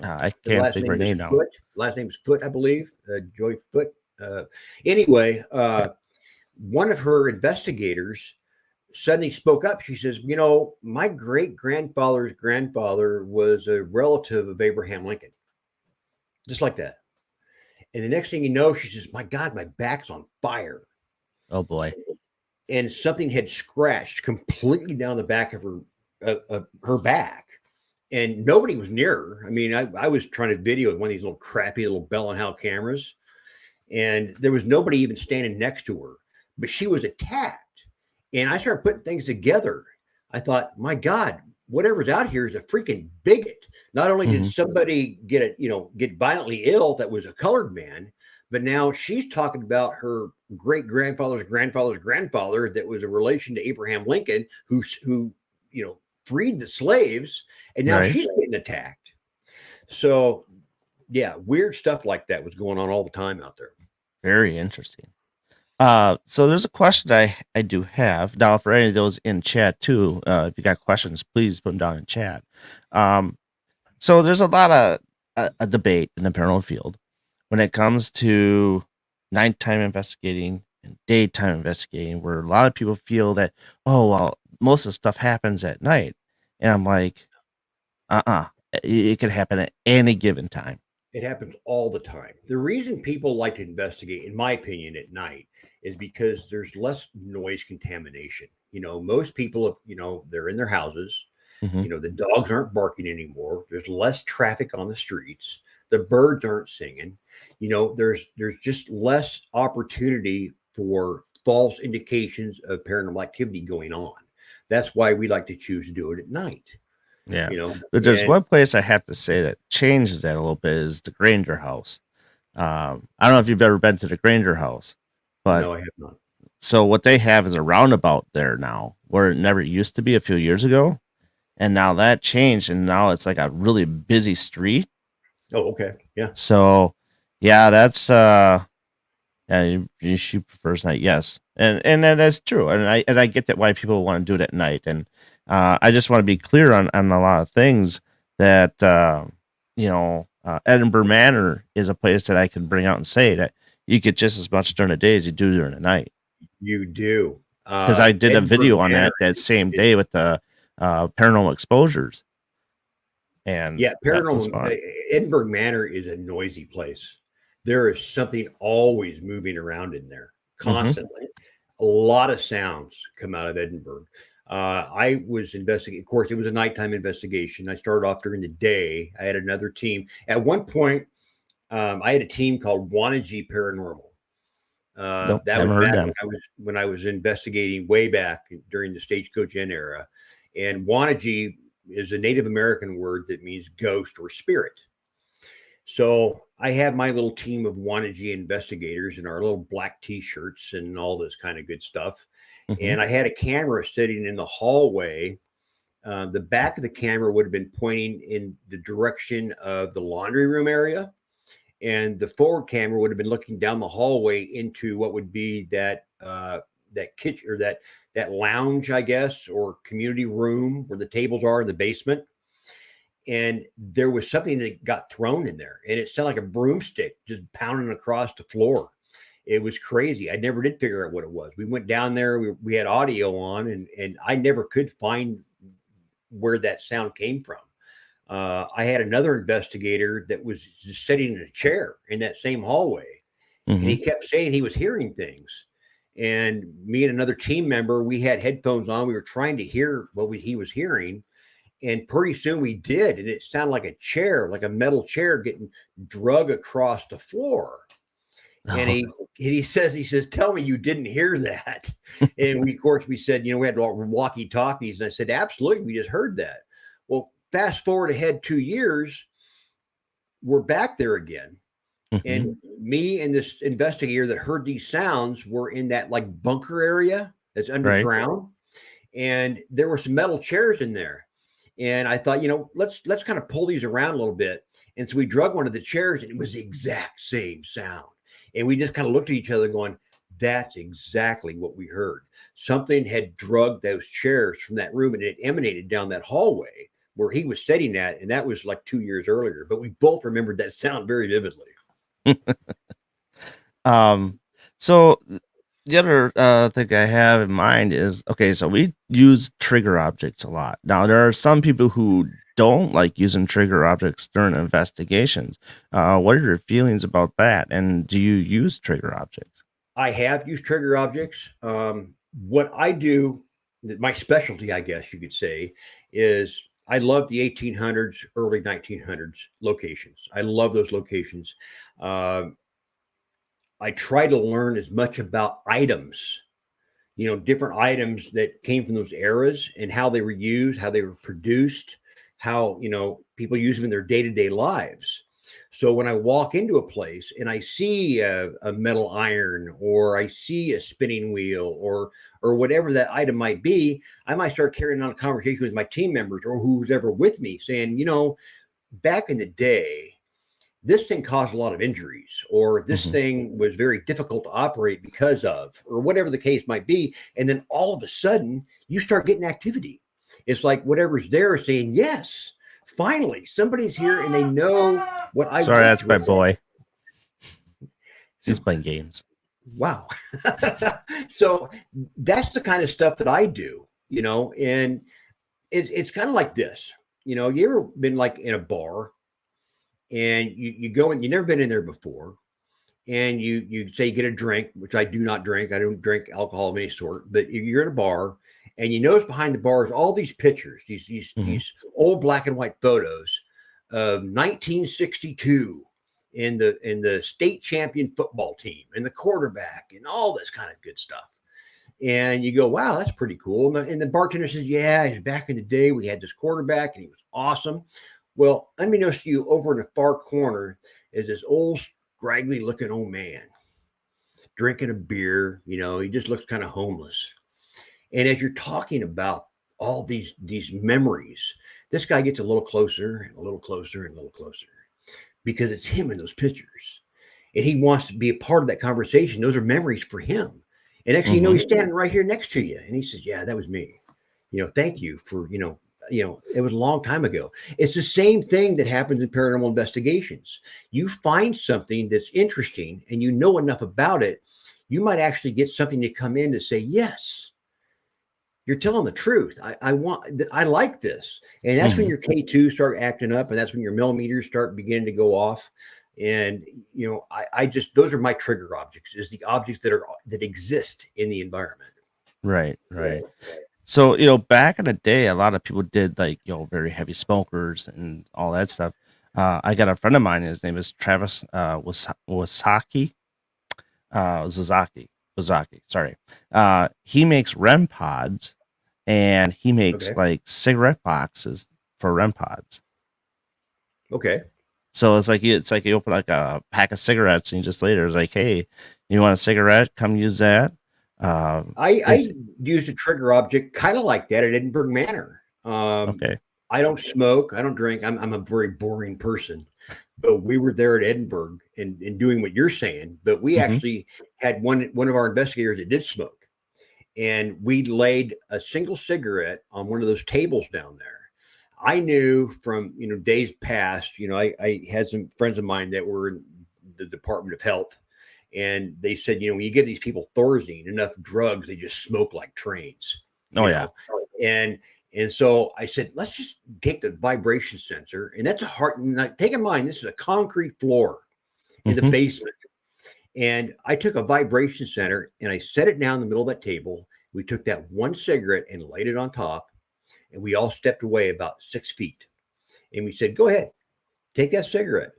I can't think of her name now. Last name is Foot, I believe. Joy Foot. Anyway, one of her investigators suddenly spoke up. She says, my great-grandfather's grandfather was a relative of Abraham Lincoln. Just like that. And the next thing you know, she says, my God, my back's on fire. Oh, boy. And something had scratched completely down the back of her back. And nobody was near her. I mean, I was trying to video with one of these little crappy little Bell & Howell cameras. And there was nobody even standing next to her. But she was attacked. And I started putting things together. I thought, my God, whatever's out here is a freaking bigot. Not only did somebody get violently ill that was a colored man, but now she's talking about her great-grandfather's grandfather's grandfather that was a relation to Abraham Lincoln, who freed the slaves, and now she's getting attacked. So, yeah, weird stuff like that was going on all the time out there. Very interesting. So there's a question I do have now for any of those in chat too. If you got questions, please put them down in chat. So there's a lot of a debate in the paranormal field when it comes to nighttime investigating and daytime investigating, where a lot of people feel that, oh, well, most of the stuff happens at night. And I'm like, it could happen at any given time. It happens all the time. The reason people like to investigate, in my opinion, at night is because there's less noise contamination. Most people, they're in their houses. The dogs aren't barking anymore. There's less traffic on the streets. The birds aren't singing. There's just less opportunity for false indications of paranormal activity going on. That's why we like to choose to do it at night. Yeah. But there's one place I have to say that changes that a little bit is the Granger House. I don't know if you've ever been to the Granger House, but no, I have not. So what they have is a roundabout there now where it never used to be a few years ago. And now that changed, and now it's like a really busy street. Oh, okay. Yeah. So, yeah, that's yeah, she prefers night, yes, and that's true, and I get that why people want to do it at night, and I just want to be clear on a lot of things that Edinburgh Manor is a place that I can bring out and say that you get just as much during the day as you do during the night, You do. because I did a Edinburgh video on Manor that same is day with the paranormal exposures, and yeah, that was paranormal. fun. Edinburgh Manor is a noisy place. There is something always moving around in there, Hmm. constantly. A lot of sounds come out of Edinburgh. I was investigating. Of course, it was a nighttime investigation. I started off during the day. I had another team. At one point, I had a team called Wannagie Paranormal. Nope, That was haven't heard back them. when I was investigating way back during the Stagecoach Inn era. And Wannagie is a Native American word that means ghost or spirit. So I have my little team of Wannagie investigators in our little black t-shirts and all this kind of good stuff. Hmm. And I had a camera sitting in the hallway. The back of the camera would have been pointing in the direction of the laundry room area, and the forward camera would have been looking down the hallway into what would be that kitchen or that lounge, I guess, or community room where the tables are in the basement. And there was something that got thrown in there, and it sounded like a broomstick just pounding across the floor. It was crazy. I never did figure out what it was. We went down there. We had audio on, and I never could find where that sound came from. I had another investigator that was just sitting in a chair in that same hallway, and he Hmm. kept saying he was hearing things. And me and another team member, we had headphones on. We were trying to hear what he was hearing, and pretty soon we did, and it sounded like a chair, like a metal chair, getting drug across the floor. And Oh, he says, tell me you didn't hear that. And we, of course, we said, we had walkie talkies, and I said, absolutely, we just heard that. Well, fast forward ahead 2 years, we're back there again. no. Hmm. And me and this investigator that heard these sounds were in that like bunker area that's Right. underground. And there were some metal chairs in there. And I thought, let's kind of pull these around a little bit. And so we drug one of the chairs, and it was the exact same sound. And we just kind of looked at each other going, that's exactly what we heard. Something had drugged those chairs from that room, and it emanated down that hallway where he was sitting at. And that was like 2 years earlier. But we both remembered that sound very vividly. Um, so the other thing I have in mind is, okay, so we use trigger objects a lot. Now, there are some people who don't like using trigger objects during investigations. What are your feelings about that? And do you use trigger objects? I have used trigger objects. What I do, my specialty, I guess you could say, is I love the 1800s, early 1900s locations. I love those locations. Uh, I try to learn as much about items, different items that came from those eras and how they were used, how they were produced, how, people use them in their day to day lives. So when I walk into a place and I see a metal iron, or I see a spinning wheel, or whatever that item might be, I might start carrying on a conversation with my team members or who's ever with me, saying, back in the day, this thing caused a lot of injuries, or this Hmm. thing was very difficult to operate because of, or whatever the case might be. And then all of a sudden, you start getting activity. It's like whatever's there is saying, yes, finally, somebody's here and they know what I Sorry, went that's my through. boy. He's So, playing games. wow. So that's the kind of stuff that I do, and it's kind of like this. You ever been like in a bar, and you go in, you've never been in there before, and you say you get a drink, which I do not drink. I don't drink alcohol of any sort. But you're at a bar, and you notice behind the bars all these pictures, these these Hmm. these old black and white photos of 1962 in the state champion football team and the quarterback and all this kind of good stuff. And you go, wow, that's pretty cool. And the bartender says, yeah, back in the day, we had this quarterback and he was awesome. Well, unbeknownst to you, over in the far corner is this old, scraggly looking old man drinking a beer. He just looks kind of homeless. And as you're talking about all these memories, this guy gets a little closer and a little closer and a little closer, because it's him in those pictures. And he wants to be a part of that conversation. Those are memories for him. And actually, you know, he's standing right here next to you. And he says, yeah, that was me. You know, thank you for, it was a long time ago. It's the same thing that happens in paranormal investigations. You find something that's interesting and you know enough about it, you might actually get something to come in to say, yes, you're telling the truth. I like this. And that's when your K2 start acting up, and that's when your millimeters start beginning to go off. And, you know, I just, those are my trigger objects, is the objects that exist in the environment. Right. So, you know, back in the day, a lot of people did, like, you know, very heavy smokers and all that stuff. I got a friend of mine, his name is Travis Wasaki. Zazaki, sorry. He makes REM pods, and he makes like cigarette boxes for REM pods. Okay. So it's like you open like a pack of cigarettes, and you just later it's like, hey, you want a cigarette? Come use that. I used a trigger object kind of like that at Edinburgh Manor. Okay. I don't smoke. I don't drink. I'm a very boring person. But we were there at Edinburgh and doing what you're saying. But we actually had one of our investigators that did smoke. And we laid a single cigarette on one of those tables down there. I knew from, you know, days past, you know, I had some friends of mine that were in the Department of Health. And they said, you know, when you give these people Thorazine, enough drugs, they just smoke like trains. Oh, yeah. And so I said, let's just take the vibration sensor. And that's a hard, take in mind, this is a concrete floor in the basement. And I took a vibration center and I set it down in the middle of that table. We took that one cigarette and laid it on top. And we all stepped away about 6 feet. And we said, go ahead, take that cigarette.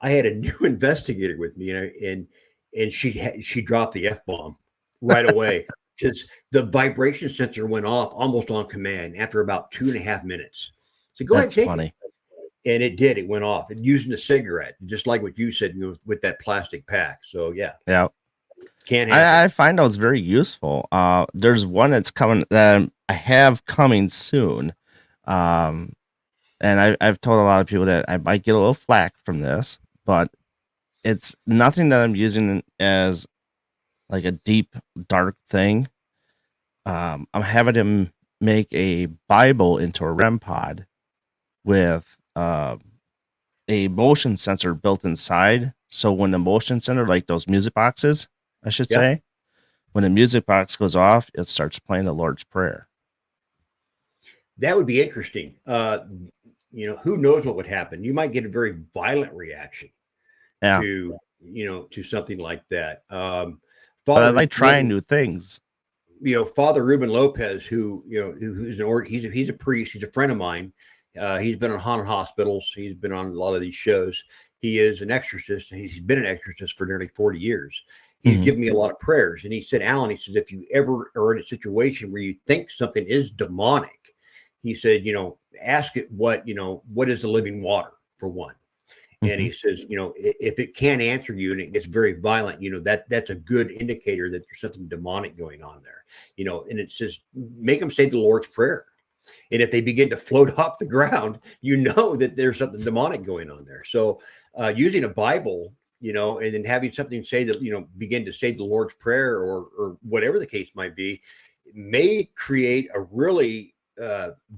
I had a new investigator with me, and she dropped the F-bomb right away because the vibration sensor went off almost on command after about 2.5 minutes. So go ahead and take it. And it did. It went off. And using a cigarette, just like what you said, you know, with that plastic pack. So yeah. Can't happen. I find those very useful. There's one that's coming that I have coming soon. And I've told a lot of people that I might get a little flack from this, but it's nothing that I'm using as like a deep, dark thing. I'm having him make a Bible into a REM pod with a motion sensor built inside. So when the motion sensor, like those music boxes, I should say, when the music box goes off, it starts playing the Lord's Prayer. That would be interesting. You know, who knows what would happen? You might get a very violent reaction to, you know, to something like that. But I like trying new things. You know, Father Ruben Lopez, who, you know, he's a priest. He's a friend of mine. He's been on haunted hospitals. He's been on a lot of these shows. He is an exorcist. And he's been an exorcist for nearly 40 years. He's given me a lot of prayers. And he said, Alan, he says, if you ever are in a situation where you think something is demonic, he said, you know, ask it what is the living water, for one. And he says, you know, if it can't answer you and it gets very violent, you know, that's a good indicator that there's something demonic going on there, you know. And it says, make them say the Lord's Prayer. And if they begin to float off the ground, you know that there's something demonic going on there. So using a Bible, you know, and then having something say that, you know, begin to say the Lord's Prayer or whatever the case might be, may create a really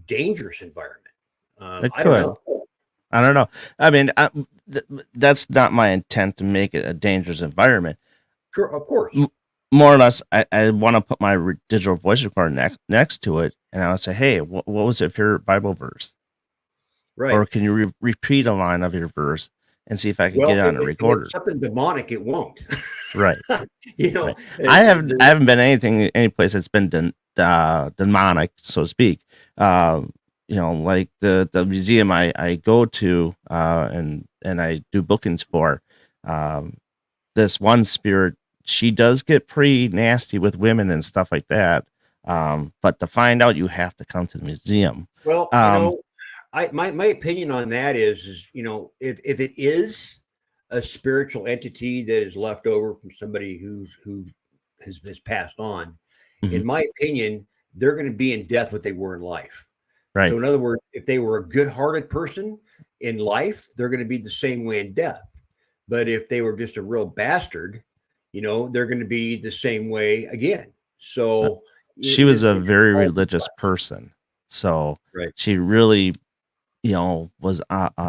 dangerous environment. I don't know. I mean, that's not my intent to make it a dangerous environment. Sure, of course. More or less, I want to put my digital voice recorder next to it, and I would say, hey, what was your favorite Bible verse? Right. Or can you repeat a line of your verse and see if I can get it on a recorder? If it's something demonic, it won't. Right. You know, right. I haven't been any place that's been demonic, so to speak. You know, like the museum I go to and I do bookings for, this one spirit, she does get pretty nasty with women and stuff like that. But to find out, you have to come to the museum. Well, you know, my opinion on that is, you know, if it is a spiritual entity that is left over from somebody who has passed on, in my opinion, they're going to be in death what they were in life. Right. So in other words, if they were a good-hearted person, in life, they're going to be the same way in death. But if they were just a real bastard, they're going to be the same way again. So she was a very religious person. So right. she really, was part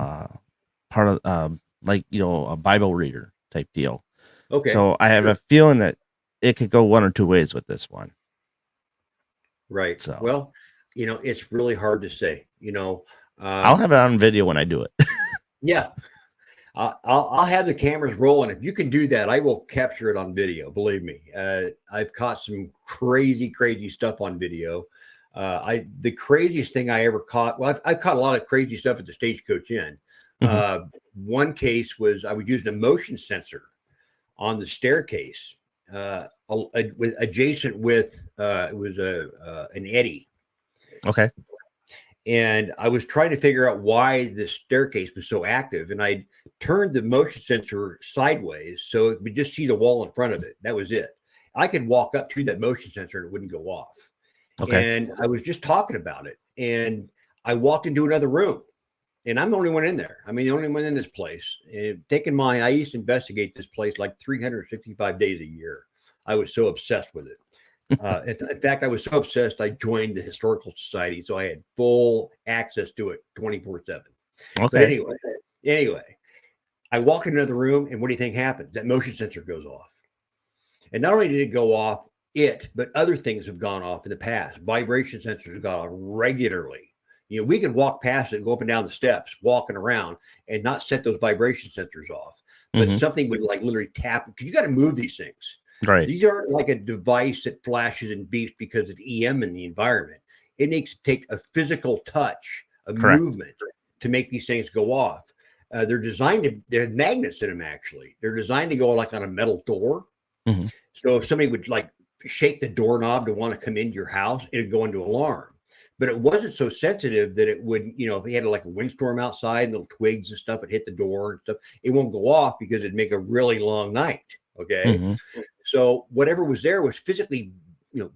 of a Bible reader type deal. Okay. So I have a feeling that it could go one or two ways with this one. Right. So well, it's really hard to say. I'll have it on video when I do it. Yeah. I'll have the cameras rolling. If you can do that, I will capture it on video. Believe me, I've caught some crazy stuff on video. The craziest thing I ever caught. Well, I've caught a lot of crazy stuff at the Stagecoach Inn. One case was I was using a motion sensor on the staircase, adjacent with it was an eddy. Okay. And I was trying to figure out why the staircase was so active. And I turned the motion sensor sideways so it would just see the wall in front of it. That was it. I could walk up to that motion sensor and it wouldn't go off. Okay. And I was just talking about it. And I walked into another room. And I'm the only one in there. I mean, the only one in this place. And take in mind, I used to investigate this place like 365 days a year. I was so obsessed with it. In fact, I was so obsessed, I joined the Historical Society, so I had full access to it 24/7. Okay. But anyway, I walk into the room, and what do you think happens? That motion sensor goes off. And not only did it go off, but other things have gone off in the past. Vibration sensors have gone off regularly. We can walk past it and go up and down the steps, walking around, and not set those vibration sensors off. But something would like literally tap, because you got to move these things. Right. These aren't like a device that flashes and beeps because of EM in the environment. It needs to take a physical touch, a movement to make these things go off. They're magnets in them, actually. They're designed to go like on a metal door. So if somebody would like shake the doorknob to want to come into your house, it'd go into alarm. But it wasn't so sensitive that it would, if you had like a windstorm outside, little twigs and stuff would hit the door and stuff, it won't go off because it'd make a really long night. Okay. So whatever was there was physically,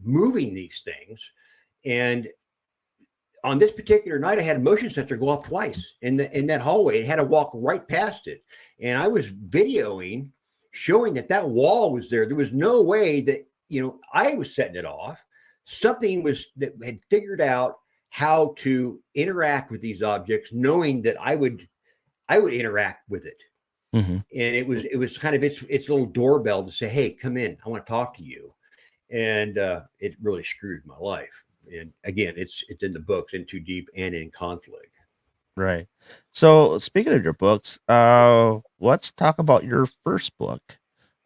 moving these things. And on this particular night, I had a motion sensor go off twice in that hallway. It had to walk right past it. And I was videoing, showing that wall was there. There was no way that, I was setting it off. Something that had figured out how to interact with these objects, knowing that I would interact with it. And it was kind of its little doorbell to say, hey, come in, I want to talk to you. And it really screwed my life. And again, it's in the books, In Too Deep and In Conflict. Right. So speaking of your books, let's talk about your first book,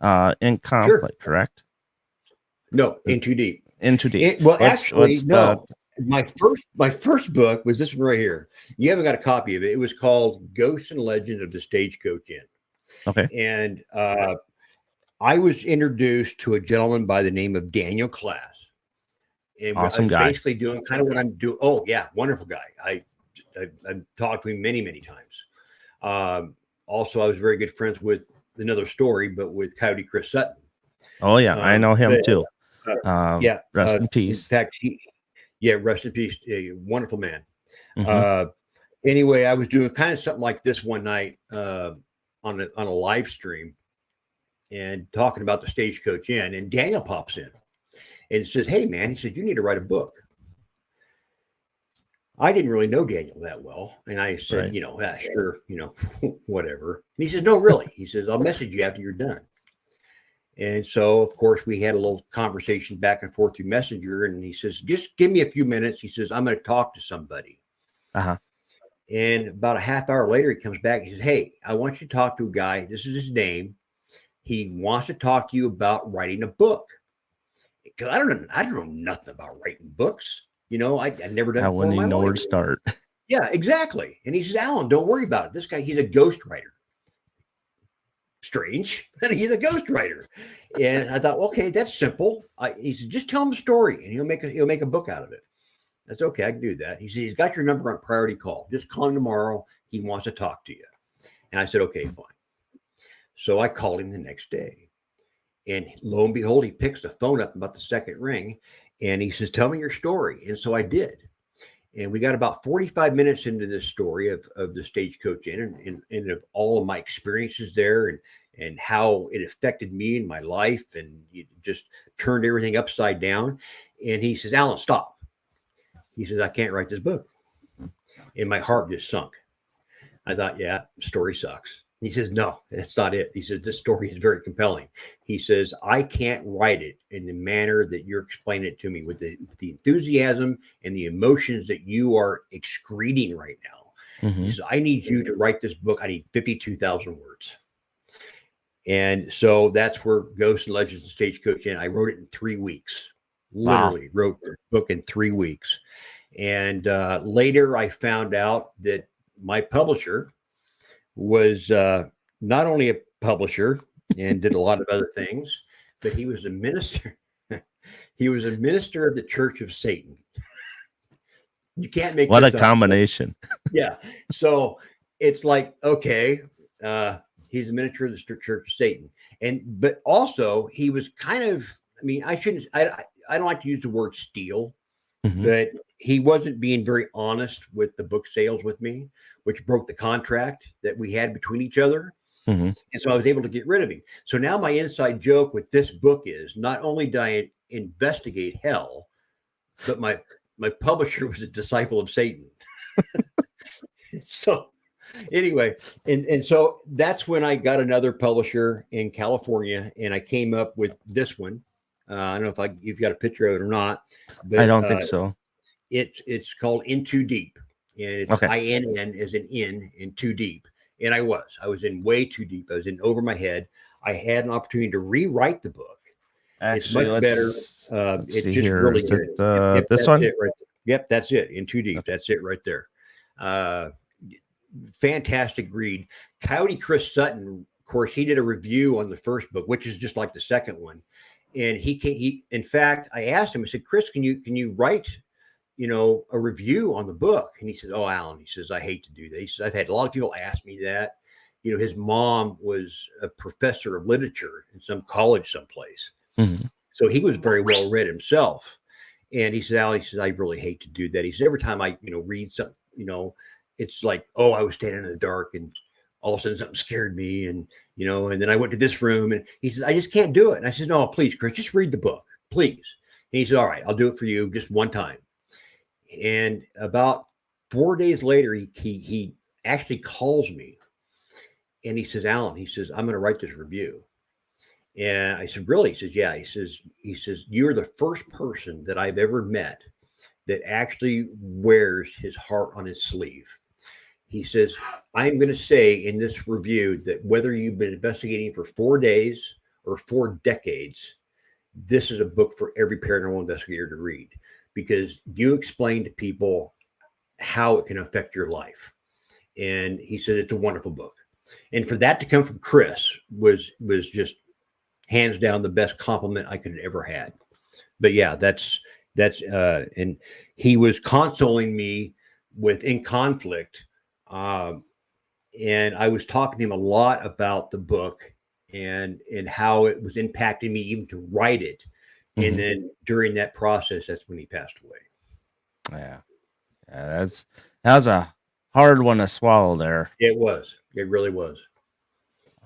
In Conflict, correct? No, In Too Deep. In Too Deep. No. My first book was this one right here. You haven't got a copy of it. It was called Ghosts and Legends of the Stagecoach Inn. Okay. And I was introduced to a gentleman by the name of Daniel Class. And awesome guy. Basically doing kind of what I'm doing. Oh yeah, wonderful guy. I've talked to him many times. Also, I was very good friends with another story, but with Coyote Chris Sutton. Oh yeah, I know him too. Rest in peace. In fact, rest in peace. A wonderful man. Anyway, I was doing kind of something like this one night on a live stream and talking about the Stagecoach Inn, and Daniel pops in and says, "Hey man," he said, "you need to write a book." I didn't really know Daniel that well, and I said, sure, whatever. And he says, "No, really." He says, "I'll message you after you're done." And so, of course, we had a little conversation back and forth through Messenger. And he says, "Just give me a few minutes." He says, "I'm going to talk to somebody." And about a half hour later, he comes back. He says, "Hey, I want you to talk to a guy. This is his name. He wants to talk to you about writing a book." Because I don't know nothing about writing books. I'd never done it. I wouldn't even know where to start. Yeah, exactly. And he says, "Alan, don't worry about it. This guy, he's a ghostwriter." Strange that he's a ghostwriter. And I thought, okay, that's simple. He said, "Just tell him the story and he'll make a book out of it." That's okay. I can do that. He said, "He's got your number on priority call. Just call him tomorrow. He wants to talk to you." And I said, "Okay, fine." So I called him the next day, and lo and behold, he picks the phone up about the second ring, and he says, "Tell me your story." And so I did. And we got about 45 minutes into this story of the Stagecoach Inn and of all of my experiences there and how it affected me in my life and it just turned everything upside down. And he says, Allen, stop. He says, I can't write this book. And my heart just sunk. I thought, yeah, story sucks. He says, no, that's not it. He says, this story is very compelling. He says, I can't write it in the manner that you're explaining it to me with the enthusiasm and the emotions that you are excreting right now. He says, I need you to write this book. I need 52,000 words. And so that's where Ghosts and Legends of Stagecoach Inn. I wrote it in 3 weeks. Literally wrote the book in 3 weeks. And later I found out that my publisher was not only a publisher and did a lot of other things, but he was a minister. He was a minister of the Church of Satan. You can't make what this a up. combination. Yeah. So it's like, okay, he's a minister of the Church of Satan. But also he was kind of, I mean, I don't like to use the word steal, but he wasn't being very honest with the book sales with me, which broke the contract that we had between each other. And so I was able to get rid of him. So now my inside joke with this book is not only did I investigate hell, but my publisher was a disciple of Satan. So anyway, and so that's when I got another publisher in California, and I came up with this one. I don't know if you've got a picture of it or not, but I don't think so. It's called In Too Deep, and it's INN as an in too deep. And I was in way too deep. I was in over my head. I had an opportunity to rewrite the book. Actually, it's much better. Let's It's see just here. really Is good. it this one? It right there. Yep, that's it. In Too Deep. That's it right there. Fantastic read. Coyote Chris Sutton, of course, he did a review on the first book, which is just like the second one. And in fact, I asked him, I said, Chris, can you write, a review on the book? And he says, oh, Allen, he says, I hate to do that. He says, I've had a lot of people ask me that. His mom was a professor of literature in some college someplace. So he was very well read himself. And he said, Allen, he says, I really hate to do that. He says, every time I, read something, it's like, oh, I was standing in the dark and all of a sudden something scared me. And, and then I went to this room and he says, I just can't do it. And I said, no, please, Chris, just read the book, please. And he said, all right, I'll do it for you just one time. And about 4 days later, he actually calls me and he says, Allen, he says, I'm going to write this review. And I said, really? He says, yeah. He says, you're the first person that I've ever met that actually wears his heart on his sleeve. He says, I'm going to say in this review that whether you've been investigating for 4 days or 4 decades, this is a book for every paranormal investigator to read because you explain to people how it can affect your life. And he said, it's a wonderful book. And for that to come from Chris was just hands down the best compliment I could have ever had. But yeah, that's and he was consoling me with In Conflict. And I was talking to him a lot about the book and how it was impacting me even to write it. And then during that process, that's when he passed away. Yeah, that was a hard one to swallow there. It was. It really was.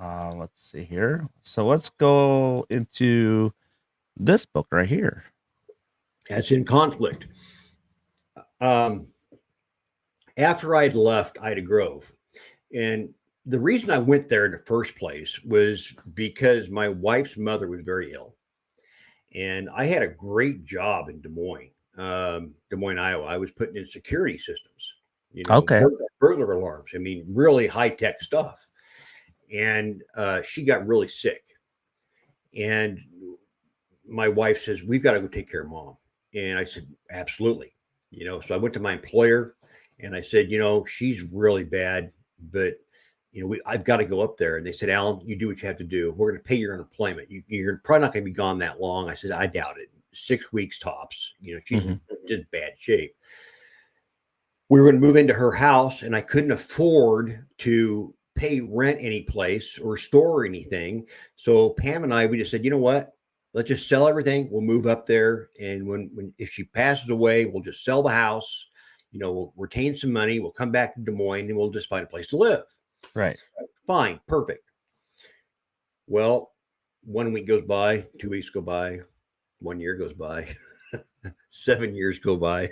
Let's see here. So let's go into this book right here. That's In Conflict. After I'd left Ida Grove, and the reason I went there in the first place was because my wife's mother was very ill. And I had a great job in Des Moines, Iowa. I was putting in security systems, burglar alarms. I mean, really high-tech stuff. And she got really sick. And my wife says, we've got to go take care of Mom. And I said, absolutely. So I went to my employer and I said, she's really bad, but I've got to go up there. And they said, Allen, you do what you have to do. We're going to pay your unemployment. You're probably not going to be gone that long. I said, I doubt it. 6 weeks tops. She's in just bad shape. We were going to move into her house and I couldn't afford to pay rent any place or store anything. So Pam and we just said, you know what? Let's just sell everything. We'll move up there. And if she passes away, we'll just sell the house. we'll retain some money. We'll come back to Des Moines and we'll just find a place to live. Right. Fine. Perfect. Well, 1 week goes by, 2 weeks go by, 1 year goes by, 7 years go by.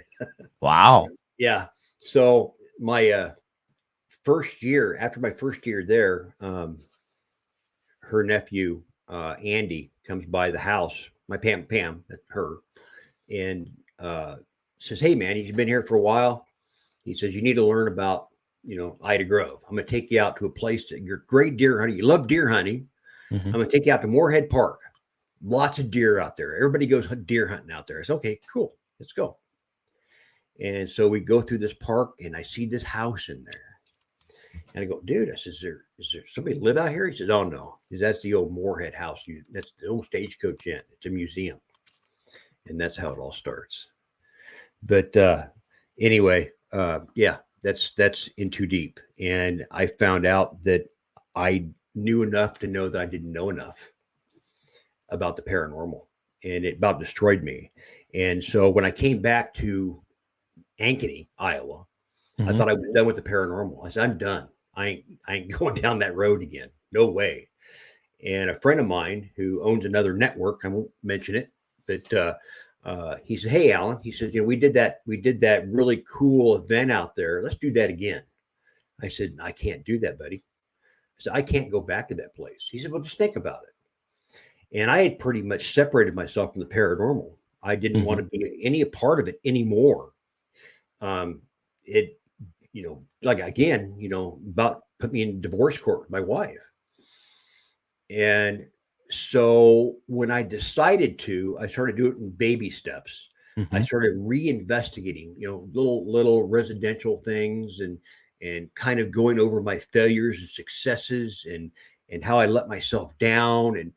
Wow. Yeah. So my after my first year there, her nephew, Andy, comes by the house, my Pam, that's her, and says, "Hey, man, you've been here for a while." He says, "You need to learn about, Ida Grove. I'm going to take you out to a place that you're great deer hunting. You love deer hunting. Mm-hmm. I'm going to take you out to Moorhead Park. Lots of deer out there. Everybody goes deer hunting out there." I said, "Okay, cool. Let's go." And so we go through this park and I see this house in there. And I go, "Dude," I said, is there somebody live out here?" He says, "Oh, no. That's the old Moorhead house. That's the old Stagecoach Inn. It's a museum." And that's how it all starts. But anyway, yeah, that's in too deep. And I found out that I knew enough to know that I didn't know enough about the paranormal, and it about destroyed me. And so when I came back to Ankeny, Iowa, Mm-hmm. I thought I was done with the paranormal. I said, "I'm done. I ain't going down that road again. No way." And a friend of mine who owns another network, I won't mention it, but he said, "Hey, Allen," he says, we did that really cool event out there. Let's do that again." I said, "I can't do that, buddy." I said, "I can't go back to that place." He said, "Well, just think about it." And I had pretty much separated myself from the paranormal. I didn't want to be any a part of it anymore. It, like again, about put me in divorce court with my wife. And so when I decided to, I started doing it in baby steps. I started reinvestigating, little residential things and kind of going over my failures and successes and how I let myself down and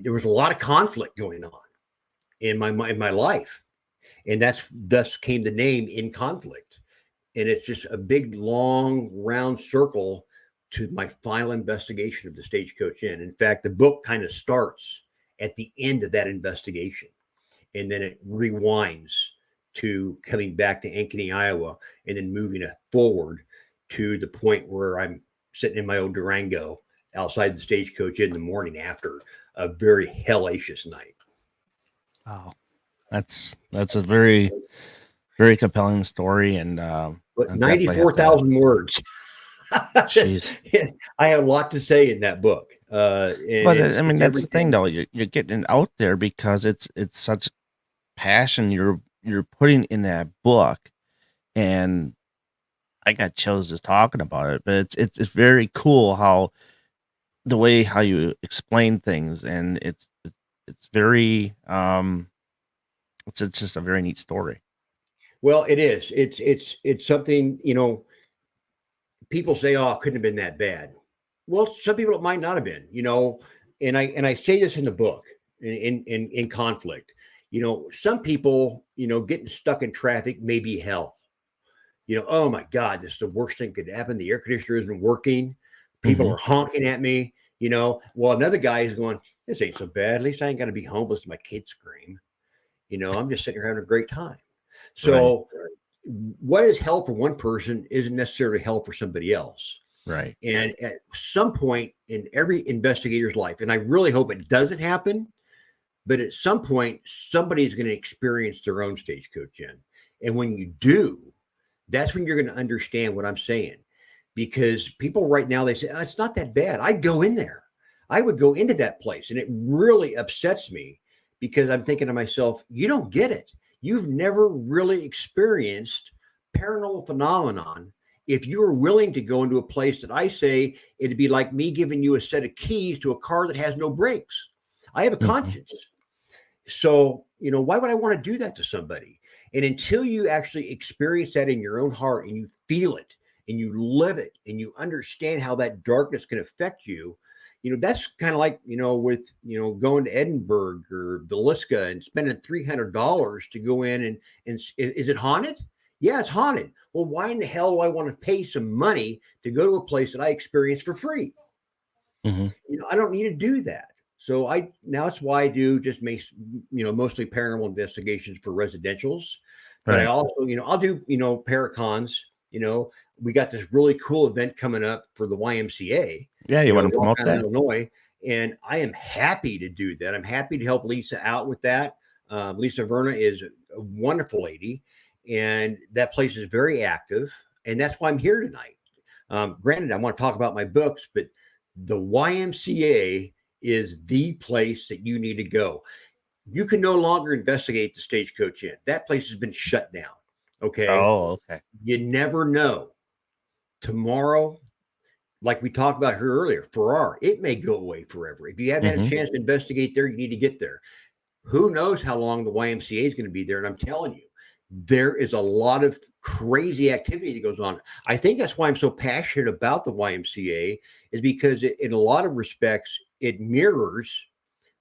there was a lot of conflict going on in my life, and thus came the name In Conflict, and it's just a big long round circle to my final investigation of the Stagecoach Inn. In fact, the book kind of starts at the end of that investigation, and then it rewinds to coming back to Ankeny, Iowa, and then moving it forward to the point where I'm sitting in my old Durango outside the Stagecoach Inn in the morning after a very hellacious night. Wow. That's a very, very compelling story. And but 94,000 words. Jeez. I have a lot to say in that book. But I mean, that's the thing, though. You're getting it out there because it's such passion you're putting in that book, and I got chills just talking about it. But it's very cool how the way how you explain things, and it's very it's just a very neat story. Well, it is. It's something, people say, "Oh, it couldn't have been that bad." Well, some people it might not have been, and I say this in the book in Conflict. Some people, getting stuck in traffic may be hell. "Oh my God, this is the worst thing could happen. The air conditioner isn't working. People are honking at me." Well, another guy is going, "This ain't so bad. At least I ain't got to be homeless and my kids scream. I'm just sitting here having a great time." So what is hell for one person isn't necessarily hell for somebody else. Right. And at some point in every investigator's life, and I really hope it doesn't happen, but at some point, somebody's going to experience their own Stagecoach Inn. And when you do, that's when you're going to understand what I'm saying. Because people right now, they say, "Oh, it's not that bad. I'd go in there. I would go into that place." And it really upsets me because I'm thinking to myself, you don't get it. You've never really experienced paranormal phenomenon. If you are willing to go into a place that I say it'd be like me giving you a set of keys to a car that has no brakes. I have a conscience. So, why would I want to do that to somebody? And until you actually experience that in your own heart and you feel it and you live it and you understand how that darkness can affect you, that's kind of like, with, going to Edinburgh or Villisca and spending $300 to go in and is it haunted? Yeah, it's haunted. Well, why in the hell do I want to pay some money to go to a place that I experience for free? I don't need to do that. So now it's why I do just mostly paranormal investigations for residentials, But I Right. also, I'll do, paracons. We got this really cool event coming up for the YMCA, Yeah, you want to Rock promote Island, that? Illinois. And I am happy to do that. I'm happy to help Lisa out with that. Lisa Verna is a wonderful lady, and that place is very active. And that's why I'm here tonight. Granted, I want to talk about my books, but the YMCA is the place that you need to go. You can no longer investigate the Stagecoach Inn. That place has been shut down. Okay. Oh, okay. You never know. Tomorrow, like we talked about here earlier, Farrar, it may go away forever. If you haven't had a Hmm. chance to investigate there, you need to get there. Who knows how long the YMCA is going to be there? And I'm telling you, there is a lot of crazy activity that goes on. I think that's why I'm so passionate about the YMCA, is because in a lot of respects, it mirrors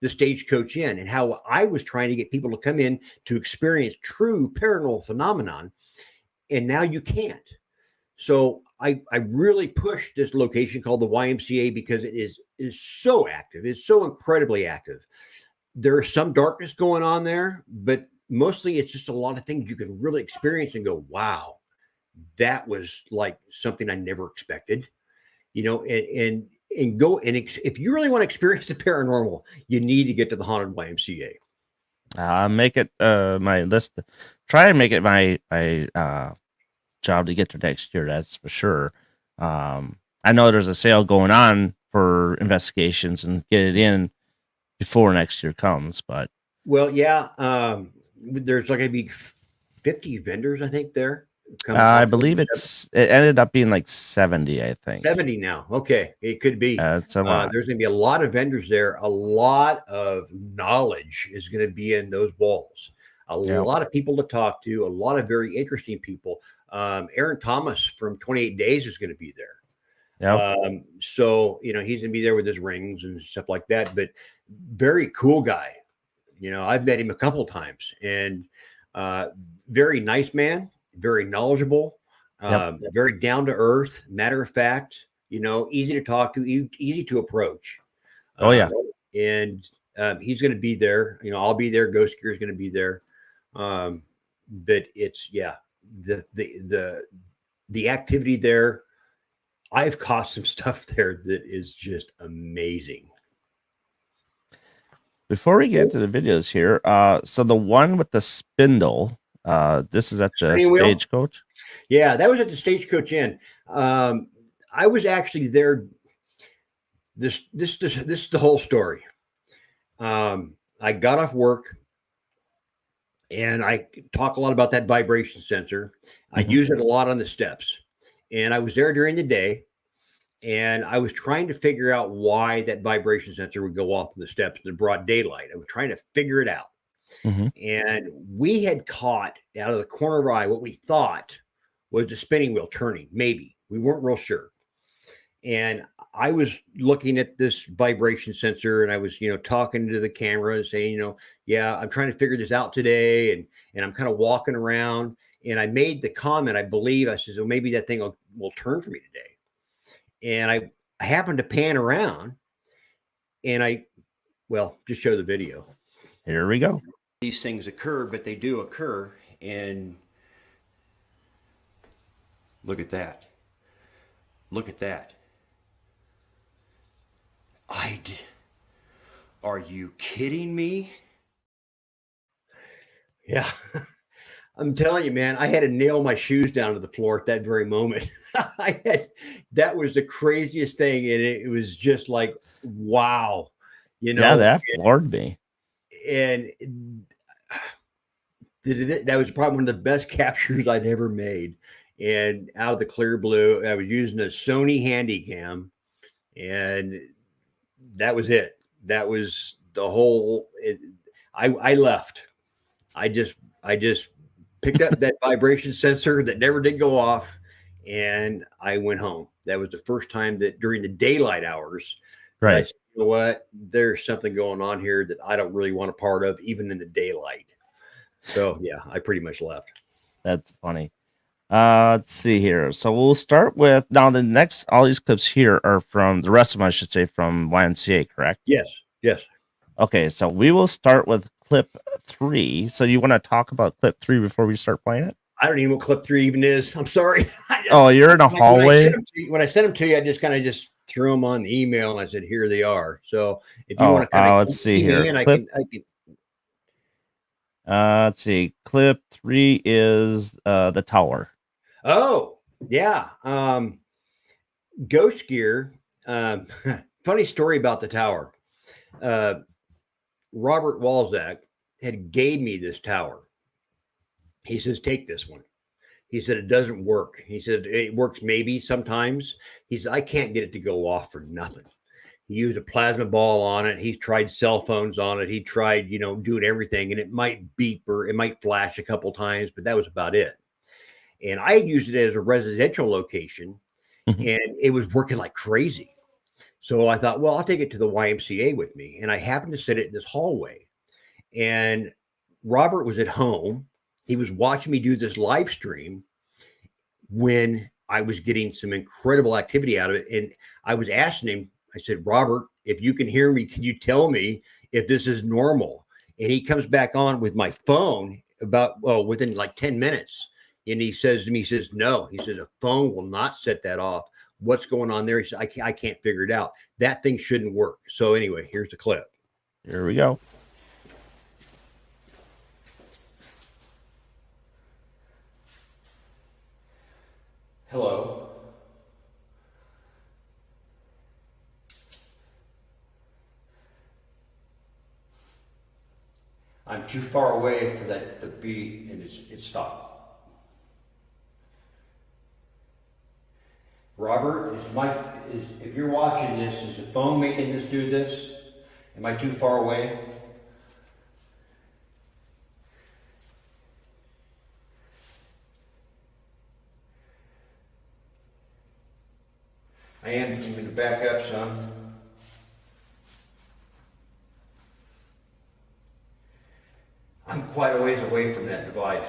the Stagecoach Inn and how I was trying to get people to come in to experience true paranormal phenomenon. And now you can't. So I really push this location called the YMCA because it is so active. It's so incredibly active. There's some darkness going on there, but mostly it's just a lot of things you can really experience and go, wow, that was like something I never expected, and go and if you really want to experience the paranormal, you need to get to the haunted YMCA. Make it my list. Try and make it my job to get to next year. That's for sure. I know there's a sale going on for investigations and get it in before next year comes. But Well, yeah, there's like going to be 50 vendors, I think, there. I believe it ended up being like 70. I think 70 now. Okay, it could be. it's a lot. There's going to be a lot of vendors there. A lot of knowledge is going to be in those walls. A Yep. lot of people to talk to. A lot of very interesting people. Aaron Thomas from 28 Days is going to be there. Yep. So he's going to be there with his rings and stuff like that. But very cool guy. I've met him a couple times, and very nice man, very knowledgeable, Yep. very down to earth, matter of fact, easy to talk to, easy to approach. Oh yeah. And he's going to be there. I'll be there. Ghost Gear is going to be there. But it's the activity there. I've caught some stuff there that is just amazing. Before we get into the videos here, so the one with the spindle, this is at the Spinning wheel? Stagecoach. Yeah, that was at the Stagecoach Inn. I was actually there. This is the whole story. I got off work, and I talk a lot about that vibration sensor. I use it a lot on the steps, and I was there during the day, and I was trying to figure out why that vibration sensor would go off in the steps in the broad daylight. I was trying to figure it out. And we had caught out of the corner of our eye what we thought was the spinning wheel turning. Maybe we weren't real sure. And I was looking at this vibration sensor, and I was, talking to the camera and saying, yeah, I'm trying to figure this out today. And I'm kind of walking around, and I made the comment, I believe, I said, well, maybe that thing will turn for me today. And I happened to pan around, and just show the video. Here we go. These things occur, but they do occur. And look at that. Look at that. Are you kidding me? Yeah. I'm telling you, man, I had to nail my shoes down to the floor at that very moment. That was the craziest thing. And it was just like, wow. Yeah, that floored me. And that was probably one of the best captures I'd ever made. And out of the clear blue, I was using a Sony Handycam, and that was it. That was the whole. I left. I just picked up that vibration sensor that never did go off, and I went home. That was the first time that during the daylight hours, right? I said, you know what? There's something going on here that I don't really want a part of, even in the daylight. So yeah, I pretty much left. That's funny. Let's see here. So we'll start with now. The next, all these clips here are from the rest of them, I should say, from YMCA, correct? Yes. Okay, so we will start with clip clip 3. So you want to talk about clip 3 before we start playing it? I don't even know what clip 3 even is. I'm sorry. Oh, you're in a hallway. When I sent them to you, I just kind of threw them on the email and I said, "Here they are." So if you want to kind of let's see here. in, I clip, can. Let's see. Clip 3 is the tower. Oh yeah. Ghost Gear. Funny story about the tower. Robert Walzak had gave me this tower. He says, "Take this one." He said, "It doesn't work." He said, "It works maybe sometimes." He said, "I can't get it to go off for nothing." He used a plasma ball on it. He tried cell phones on it. He tried, doing everything, and it might beep or it might flash a couple times, but that was about it. And I used it as a residential location, and it was working like crazy. So I thought, well, I'll take it to the YMCA with me. And I happened to sit it in this hallway. And Robert was at home. He was watching me do this live stream when I was getting some incredible activity out of it. And I was asking him, I said, "Robert, if you can hear me, can you tell me if this is normal?" And he comes back on with my phone within like 10 minutes. And he says to me, he says, "No," he says, "a phone will not set that off. What's going on there?" He said, I can't figure it out. That thing shouldn't work." So anyway, here's the clip. Here we go. Hello. I'm too far away for that to be, and it stopped. Robert, if you're watching this, is the phone making this do this? Am I too far away? I am. I'm going to back up some. I'm quite a ways away from that device.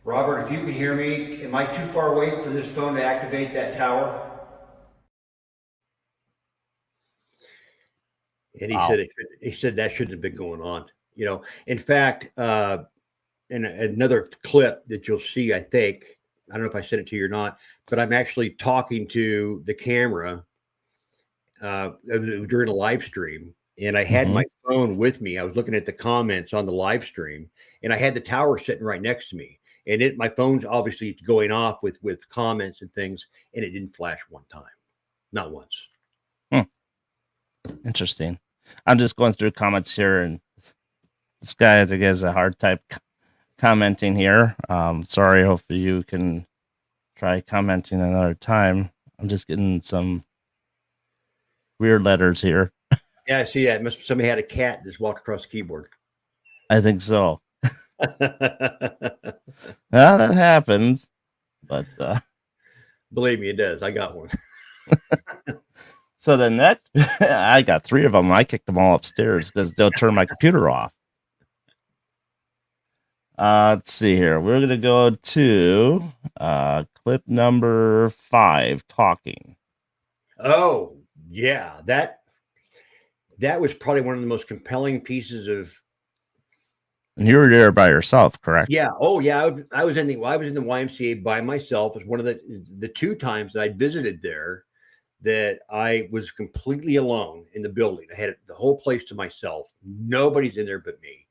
Robert, if you can hear me, am I too far away for this phone to activate that tower? And he said that shouldn't have been going on. In fact, in another clip that you'll see, I think, I don't know if I sent it to you or not, but I'm actually talking to the camera during a live stream. And I had my phone with me. I was looking at the comments on the live stream, and I had the tower sitting right next to me. And my phone's obviously going off with comments and things, and it didn't flash one time, not once. Interesting. I'm just going through comments here, and this guy, I think, has a hard time commenting here. Sorry, hopefully you can try commenting another time. I'm just getting some weird letters here. Yeah, I see that. Somebody had a cat just walked across the keyboard. I think so. Well, that happens, but believe me, it does. I got one. So the next, I got 3 of them. I kicked them all upstairs because they'll turn my computer off. Let's see here. We're gonna go to clip number 5, talking. Oh yeah, that was probably one of the most compelling pieces of. And you were there by yourself, correct? Yeah. Oh, yeah. I was in the YMCA by myself. It was one of the 2 times that I visited there that I was completely alone in the building. I had the whole place to myself. Nobody's in there but me.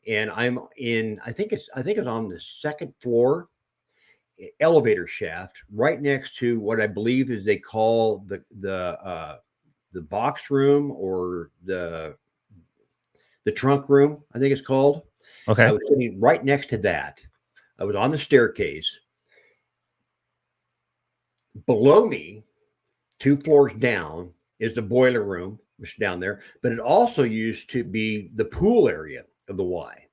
And I'm in. I think it's on the 2nd floor elevator shaft, right next to what I believe is they call the box room or the trunk room, I think it's called. Okay. I was sitting right next to that. I was on the staircase. Below me, 2 floors down, is the boiler room, which is down there. But it also used to be the pool area of the Y,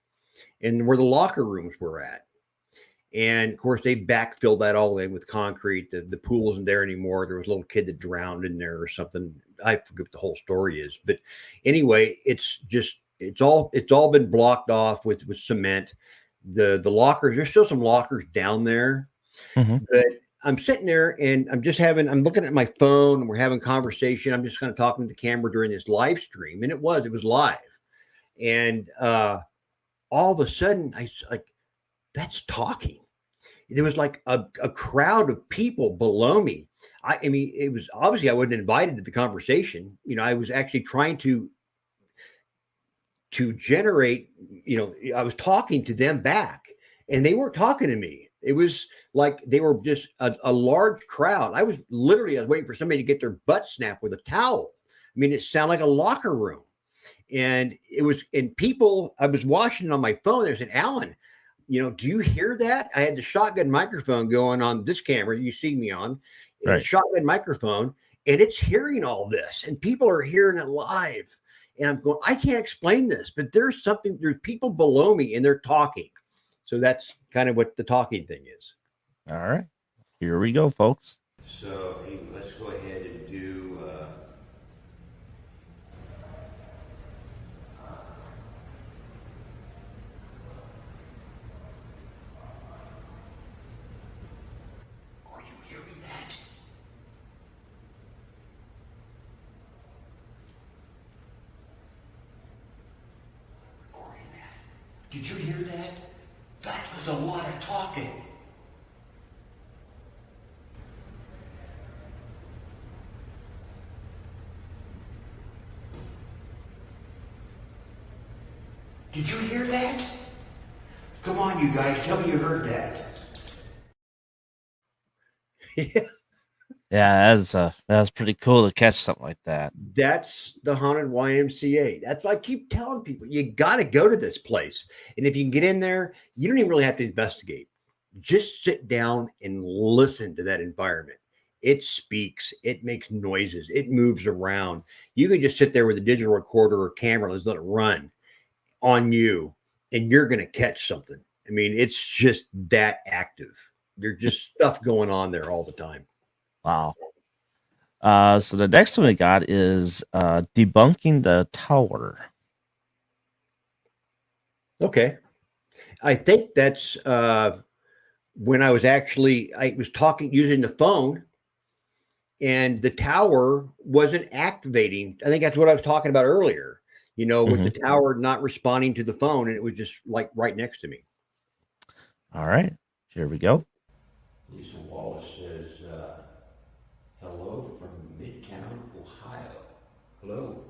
and where the locker rooms were at. And of course, they backfilled that all in with concrete. The pool isn't there anymore. There was a little kid that drowned in there or something. I forget what the whole story is. But anyway, it's all been blocked off with cement. The lockers, there's still some lockers down there. But I'm sitting there and I'm looking at my phone and we're having conversation. I'm just kind of talking to the camera during this live stream. And it was live. And all of a sudden, I like, that's talking. There was like a crowd of people below me. I mean, it was obviously I wasn't invited to the conversation. I was actually trying to generate, I was talking to them back and they weren't talking to me. It was like they were just a large crowd. I was waiting for somebody to get their butt snapped with a towel. I mean, it sounded like a locker room. And people, I was watching it on my phone. They said, Alan, do you hear that? I had the shotgun microphone going on this camera you see me on, Right. shotgun microphone, and it's hearing all this, and people are hearing it live. And I'm going, I can't explain this, but there's people below me and they're talking. So that's kind of what the talking thing is. All right. Here we go, folks. So let's go ahead and do. Are you hearing that? Recording that. Did you hear that? That was a lot of talking. Did you hear that? Come on, you guys, tell me you heard that. Yeah, that's pretty cool to catch something like that. That's the haunted YMCA. That's why I keep telling people, you got to go to this place. And if you can get in there, you don't even really have to investigate. Just sit down and listen to that environment. It speaks, it makes noises, it moves around. You can just sit there with a digital recorder or camera and let it run on you, and you're going to catch something. I mean, it's just that active. There's just stuff going on there all the time. Wow. So the next one we got is debunking the tower. Okay. I think that's when I was talking using the phone and the tower wasn't activating. I think that's what I was talking about earlier, with the tower not responding to the phone, and it was just like right next to me. All right. Here we go. Lisa Wallace says, hello from Midtown, Ohio. Hello.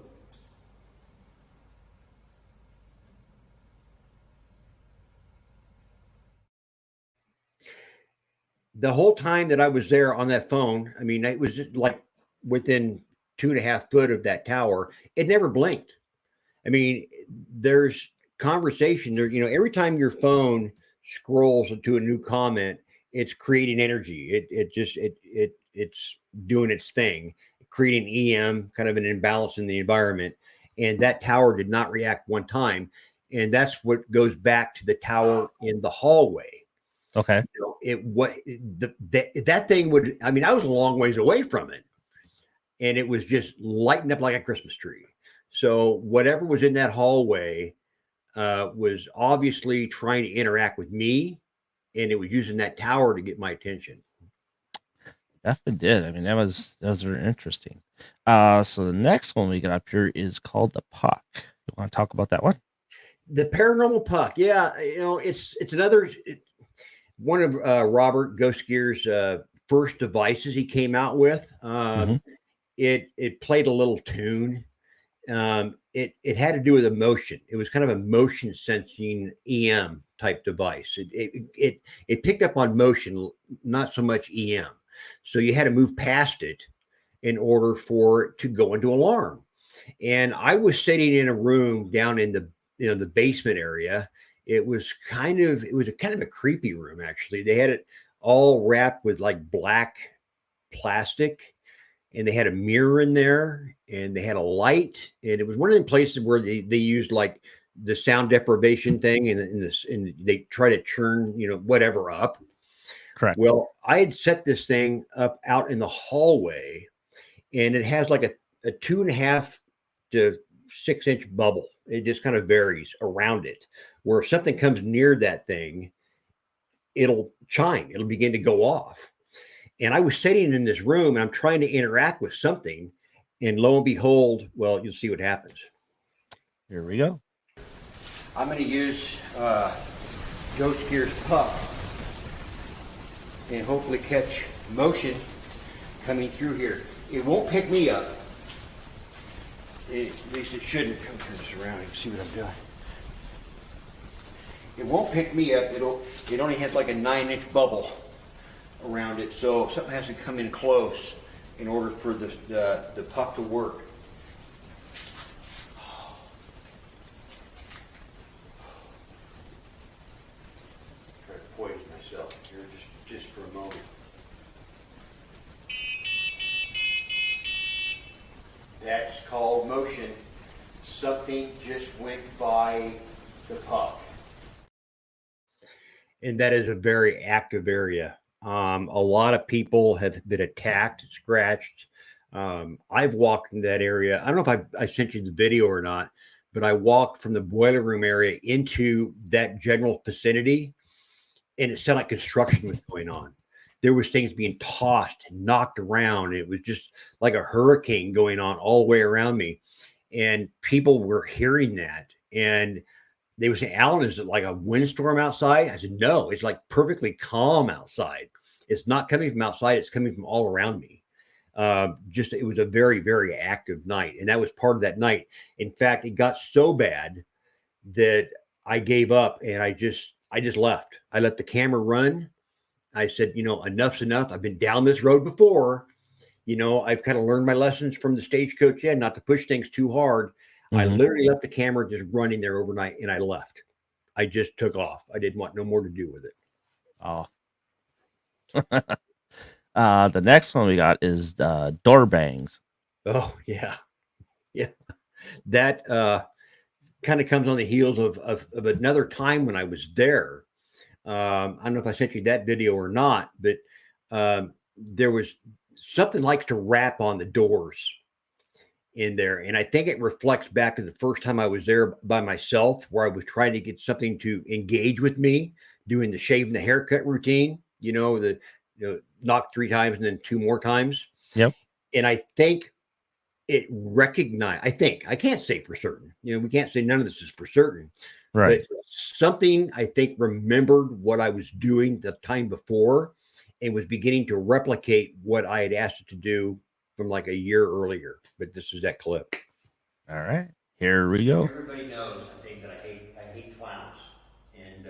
The whole time that I was there on that phone, I mean, it was just like within 2.5 foot of that tower. It never blinked. I mean, there's conversation there. Every time your phone scrolls to a new comment, it's creating energy. It's doing its thing, creating EM, kind of an imbalance in the environment. And that tower did not react one time. And that's what goes back to the tower in the hallway. Okay. That thing would, I mean, I was a long ways away from it, and it was just lighting up like a Christmas tree. So whatever was in that hallway was obviously trying to interact with me, and it was using that tower to get my attention. Definitely did. I mean, that was very interesting. So the next one we got up here is called the Puck. You want to talk about that one? The paranormal puck. Yeah, it's another one of Robert Ghostgear's first devices he came out with. It played a little tune. It had to do with emotion. It was kind of a motion sensing EM type device. It picked up on motion, not so much EM. So you had to move past it in order for it to go into alarm. And I was sitting in a room down in the basement area. It was kind of a creepy room, actually. They had it all wrapped with like black plastic, and they had a mirror in there, and they had a light, and it was one of the places where they used like the sound deprivation thing, and they try to churn whatever up. Correct. Well, I had set this thing up out in the hallway, and it has like a 2.5 to 6 inch bubble. It just kind of varies around it, where if something comes near that thing, it'll chime, it'll begin to go off. And I was sitting in this room and I'm trying to interact with something, and lo and behold, well, you'll see what happens. Here we go. I'm going to use Joe Skier's puck and hopefully catch motion coming through here. It won't pick me up. At least it shouldn't. Come turn this around and see what I'm doing. It won't pick me up. It only has like a 9-inch bubble around it, so something has to come in close in order for the puck to work. Try to poise myself here just for a moment. That's called motion. Something just went by the puck. And that is a very active area. A lot of people have been attacked, scratched. I've walked in that area. I don't know if I sent you the video or not, but I walked from the boiler room area into that general vicinity, and it sounded like construction was going on. There was things being tossed and knocked around. It was just like a hurricane going on all the way around me. And people were hearing that. And they were saying, Alan, is it like a windstorm outside? I said, no, it's like perfectly calm outside. It's not coming from outside. It's coming from all around me. It was a very, very active night. And that was part of that night. In fact, it got so bad that I gave up and I just left. I let the camera run. I said, enough's enough. I've been down this road before. I've kind of learned my lessons from the stagecoach end, not to push things too hard. Mm-hmm. I literally let the camera just run in there overnight and I left. I just took off. I didn't want no more to do with it. Oh. The next one we got is the door bangs. Oh, yeah. Yeah. That kind of comes on the heels of another time when I was there. I don't know if I sent you that video or not, but there was something likes to rap on the doors in there. And I think it reflects back to the first time I was there by myself, where I was trying to get something to engage with me, doing the shave and the haircut routine, knock 3 times and then 2 more times. Yep. And I think it recognized, I can't say for certain, we can't say none of this is for certain. Right. But something I think remembered what I was doing the time before and was beginning to replicate what I had asked it to do from like a year earlier. But this is that clip. All right, here we go. Everybody knows, I think, that I hate clowns. And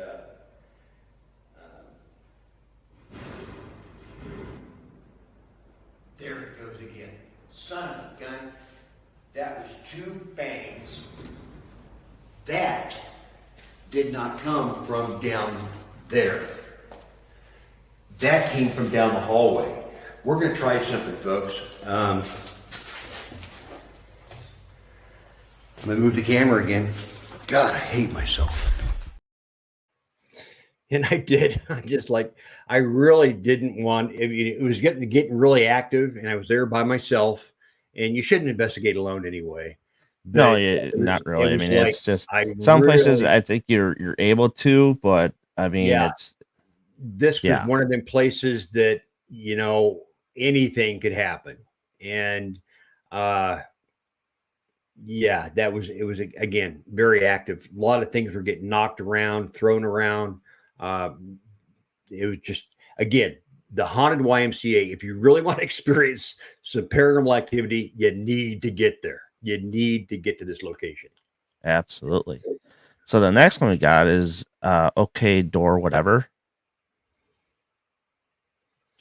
there it goes again. Son of a gun. That was 2 bangs. That did not come from down there. That came from down the hallway. We're going to try something, folks. I'm going to move the camera again. God, I hate myself. And I did. I really didn't want, it was getting really active, and I was there by myself, and you shouldn't investigate alone anyway. But no, not really. I mean, it's just some places I think you're able to, but I mean, this was one of them places that, anything could happen. And it was again, very active. A lot of things were getting knocked around, thrown around. It was just, again, the haunted YMCA. If you really want to experience some paranormal activity, you need to get there. You need to get to this location. Absolutely. So the next one we got is OK Door Whatever.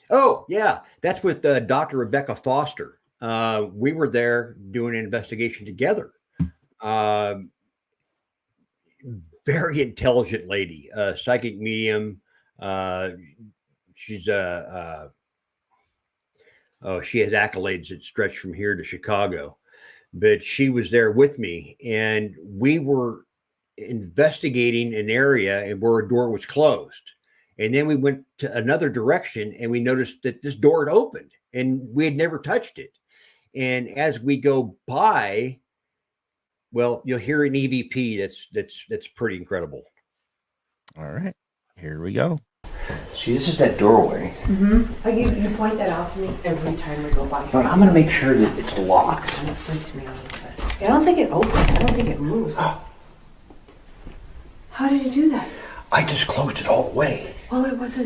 Oh, yeah. That's with Dr. Rebecca Foster. We were there doing an investigation together. Very intelligent lady, psychic medium. She's she has accolades that stretch from here to Chicago. But she was there with me, and we were investigating an area and where a door was closed. And then we went to another direction, and we noticed that this door had opened, and we had never touched it. And as we go by, well, you'll hear an EVP that's pretty incredible. All right, here we go. See, this is that doorway. Mm-hmm. You point that out to me every time I go by. But I'm going to make sure that it's locked. And it freaks me out a little bit. I don't think it opens. I don't think it moves. How did he do that? I just closed it all the way. Well, it was,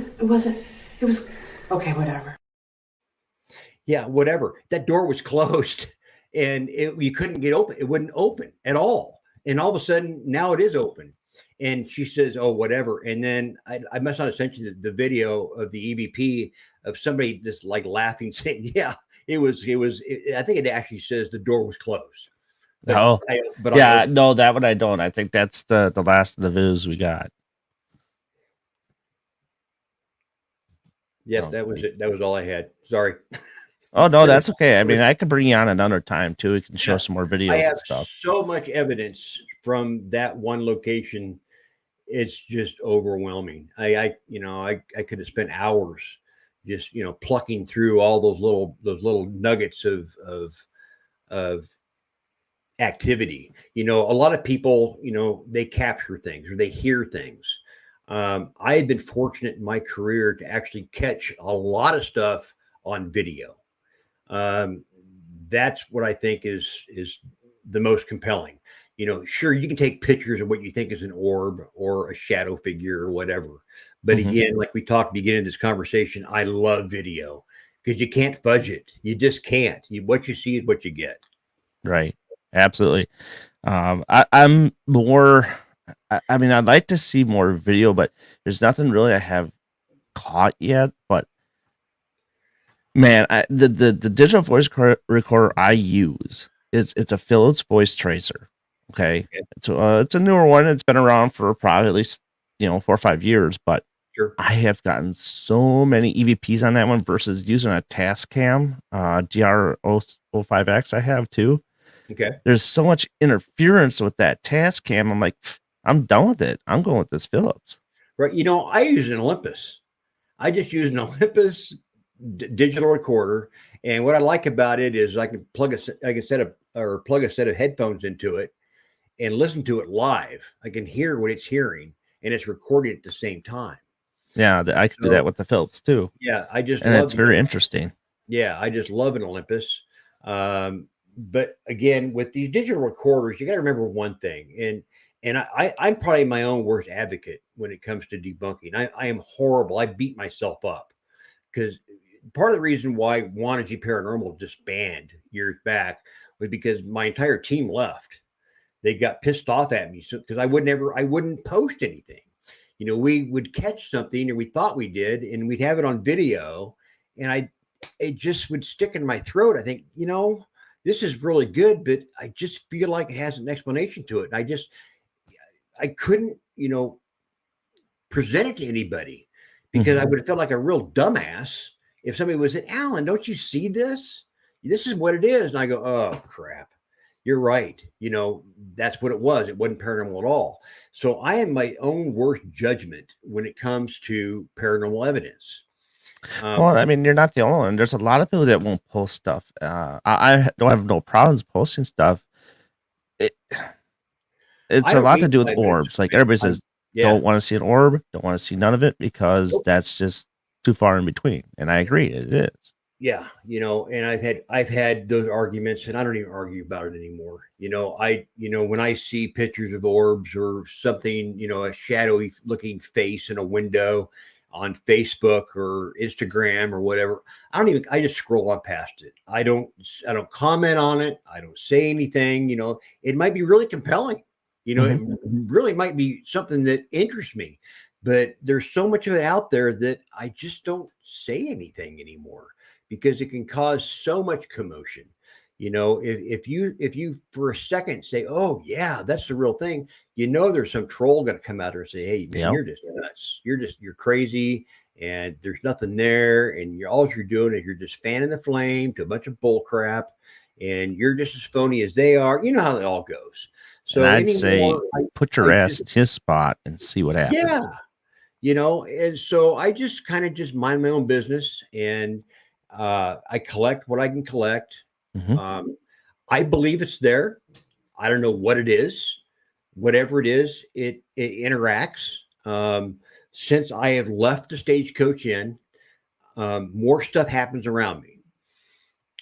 okay, whatever. Yeah, whatever. That door was closed and you couldn't get open. It wouldn't open at all. And all of a sudden, now it is open. And she says, oh, whatever. And then I must not have sent you the video of the EVP of somebody just like laughing, saying, yeah, I think it actually says the door was closed. No. No, that one I don't. I think that's the last of the videos we got. Yeah, that was it. That was all I had. Sorry. Oh no, that's okay. I mean, I can bring you on another time too. We can show some more videos I have and stuff. So much evidence from that one location. It's just overwhelming. I could have spent hours just, plucking through all those little nuggets of activity. A lot of people, they capture things or they hear things. I had been fortunate in my career to actually catch a lot of stuff on video. That's what I think is the most compelling. Sure, you can take pictures of what you think is an orb or a shadow figure or whatever. But again, like we talked at the beginning of this conversation, I love video because you can't fudge it. You just can't. What you see is what you get. Right. Absolutely. I'm more, I mean, I'd like to see more video, but there's nothing really I have caught yet. But man, the digital voice recorder I use it's a Philips voice tracer. Okay. It's a newer one. It's been around for probably at least 4 or 5 years, but sure. I have gotten so many EVPs on that one versus using a Tascam GR05X I have too. Okay. There's so much interference with that Tascam. I'm like, I'm done with it. I'm going with this Philips. Right. I use an Olympus. I just use an Olympus digital recorder, and what I like about it is I can plug a set of headphones into it and listen to it live. I can hear what it's hearing, and it's recorded at the same time. Yeah, I could do that with the Philips too. Yeah, it's very interesting. Yeah, I just love an Olympus. But again, with these digital recorders, you got to remember one thing, and I'm probably my own worst advocate when it comes to debunking. I am horrible. I beat myself up because part of the reason why Wannabe Paranormal disbanded years back was because my entire team left. They got pissed off at me because I wouldn't post anything. We would catch something, or we thought we did, and we'd have it on video, and it just would stick in my throat. I think, this is really good, but I just feel like it has an explanation to it. I couldn't, present it to anybody because I would have felt like a real dumbass if somebody was saying, Alan, don't you see this? This is what it is. And I go, oh, crap. You're right. That's what it was. It wasn't paranormal at all. So I am my own worst judgment when it comes to paranormal evidence. Well, I mean, you're not the only one. There's a lot of people that won't post stuff. I don't have no problems posting stuff. It's a lot to do with orbs. Like everybody says, don't want to see an orb, don't want to see none of it because that's just too far in between. And I agree, it is. Yeah, and I've had those arguments, and I don't even argue about it anymore. When I see pictures of orbs or something, a shadowy looking face in a window on Facebook or Instagram or whatever, I just scroll on past it. I don't comment on it. I don't say anything. It might be really compelling. It really might be something that interests me, but there's so much of it out there that I just don't say anything anymore because it can cause so much commotion. If you for a second say, oh yeah, that's the real thing, there's some troll going to come out there and say, hey man, you're just nuts. You're crazy. And there's nothing there. And all you're doing is you're just fanning the flame to a bunch of bull crap. And you're just as phony as they are. You know how it all goes. So I'd say put your ass in his spot and see what happens. Yeah. And so I just kind of just mind my own business and I collect what I can collect. I believe it's there. I don't know what it is. Whatever it is, it interacts. Since I have left the Stagecoach Inn, more stuff happens around me.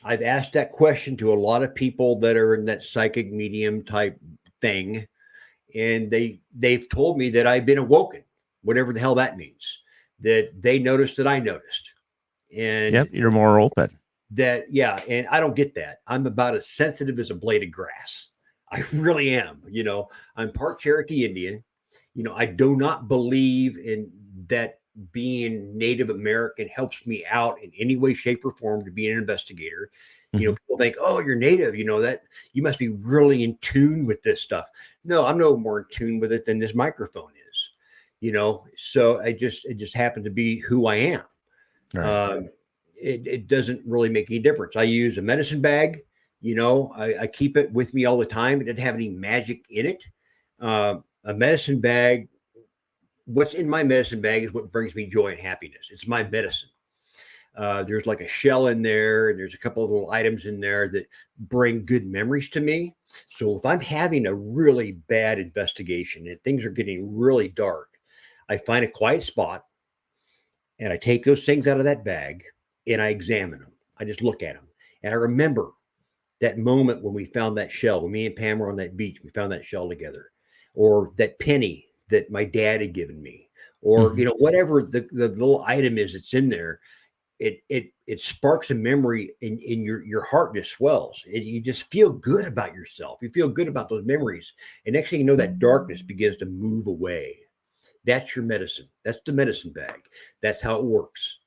I've asked that question to a lot of people that are in that psychic medium type thing. and they've told me that I've been awoken, whatever the hell that means. That they noticed that I noticed, and Yep, you're more open. that yeah, and I don't get that. I'm about as sensitive as a blade of grass. I really am. I'm part Cherokee Indian. I do not believe in that being Native American helps me out in any way, shape, or form to be an investigator. People think, oh, you're Native, that you must be really in tune with this stuff. No, I'm no more in tune with it than this microphone is. So it just happened to be who I am. Right. It doesn't really make any difference. I use a medicine bag. I keep it with me all the time. It doesn't have any magic in it. A medicine bag, what's in my medicine bag is what brings me joy and happiness. It's my medicine. There's like a shell in there, and there's a couple of little items in there that bring good memories to me. So if I'm having a really bad investigation and things are getting really dark, I find a quiet spot and I take those things out of that bag and I examine them. I just look at them. And I remember that moment when we found that shell, when me and Pam were on that beach, we found that shell together, or that penny that my dad had given me, or, whatever the little item is that's in there. It sparks a memory in your heart just swells. You just feel good about yourself. You feel good about those memories. And next thing you know, that darkness begins to move away. That's your medicine. That's the medicine bag. That's how it works.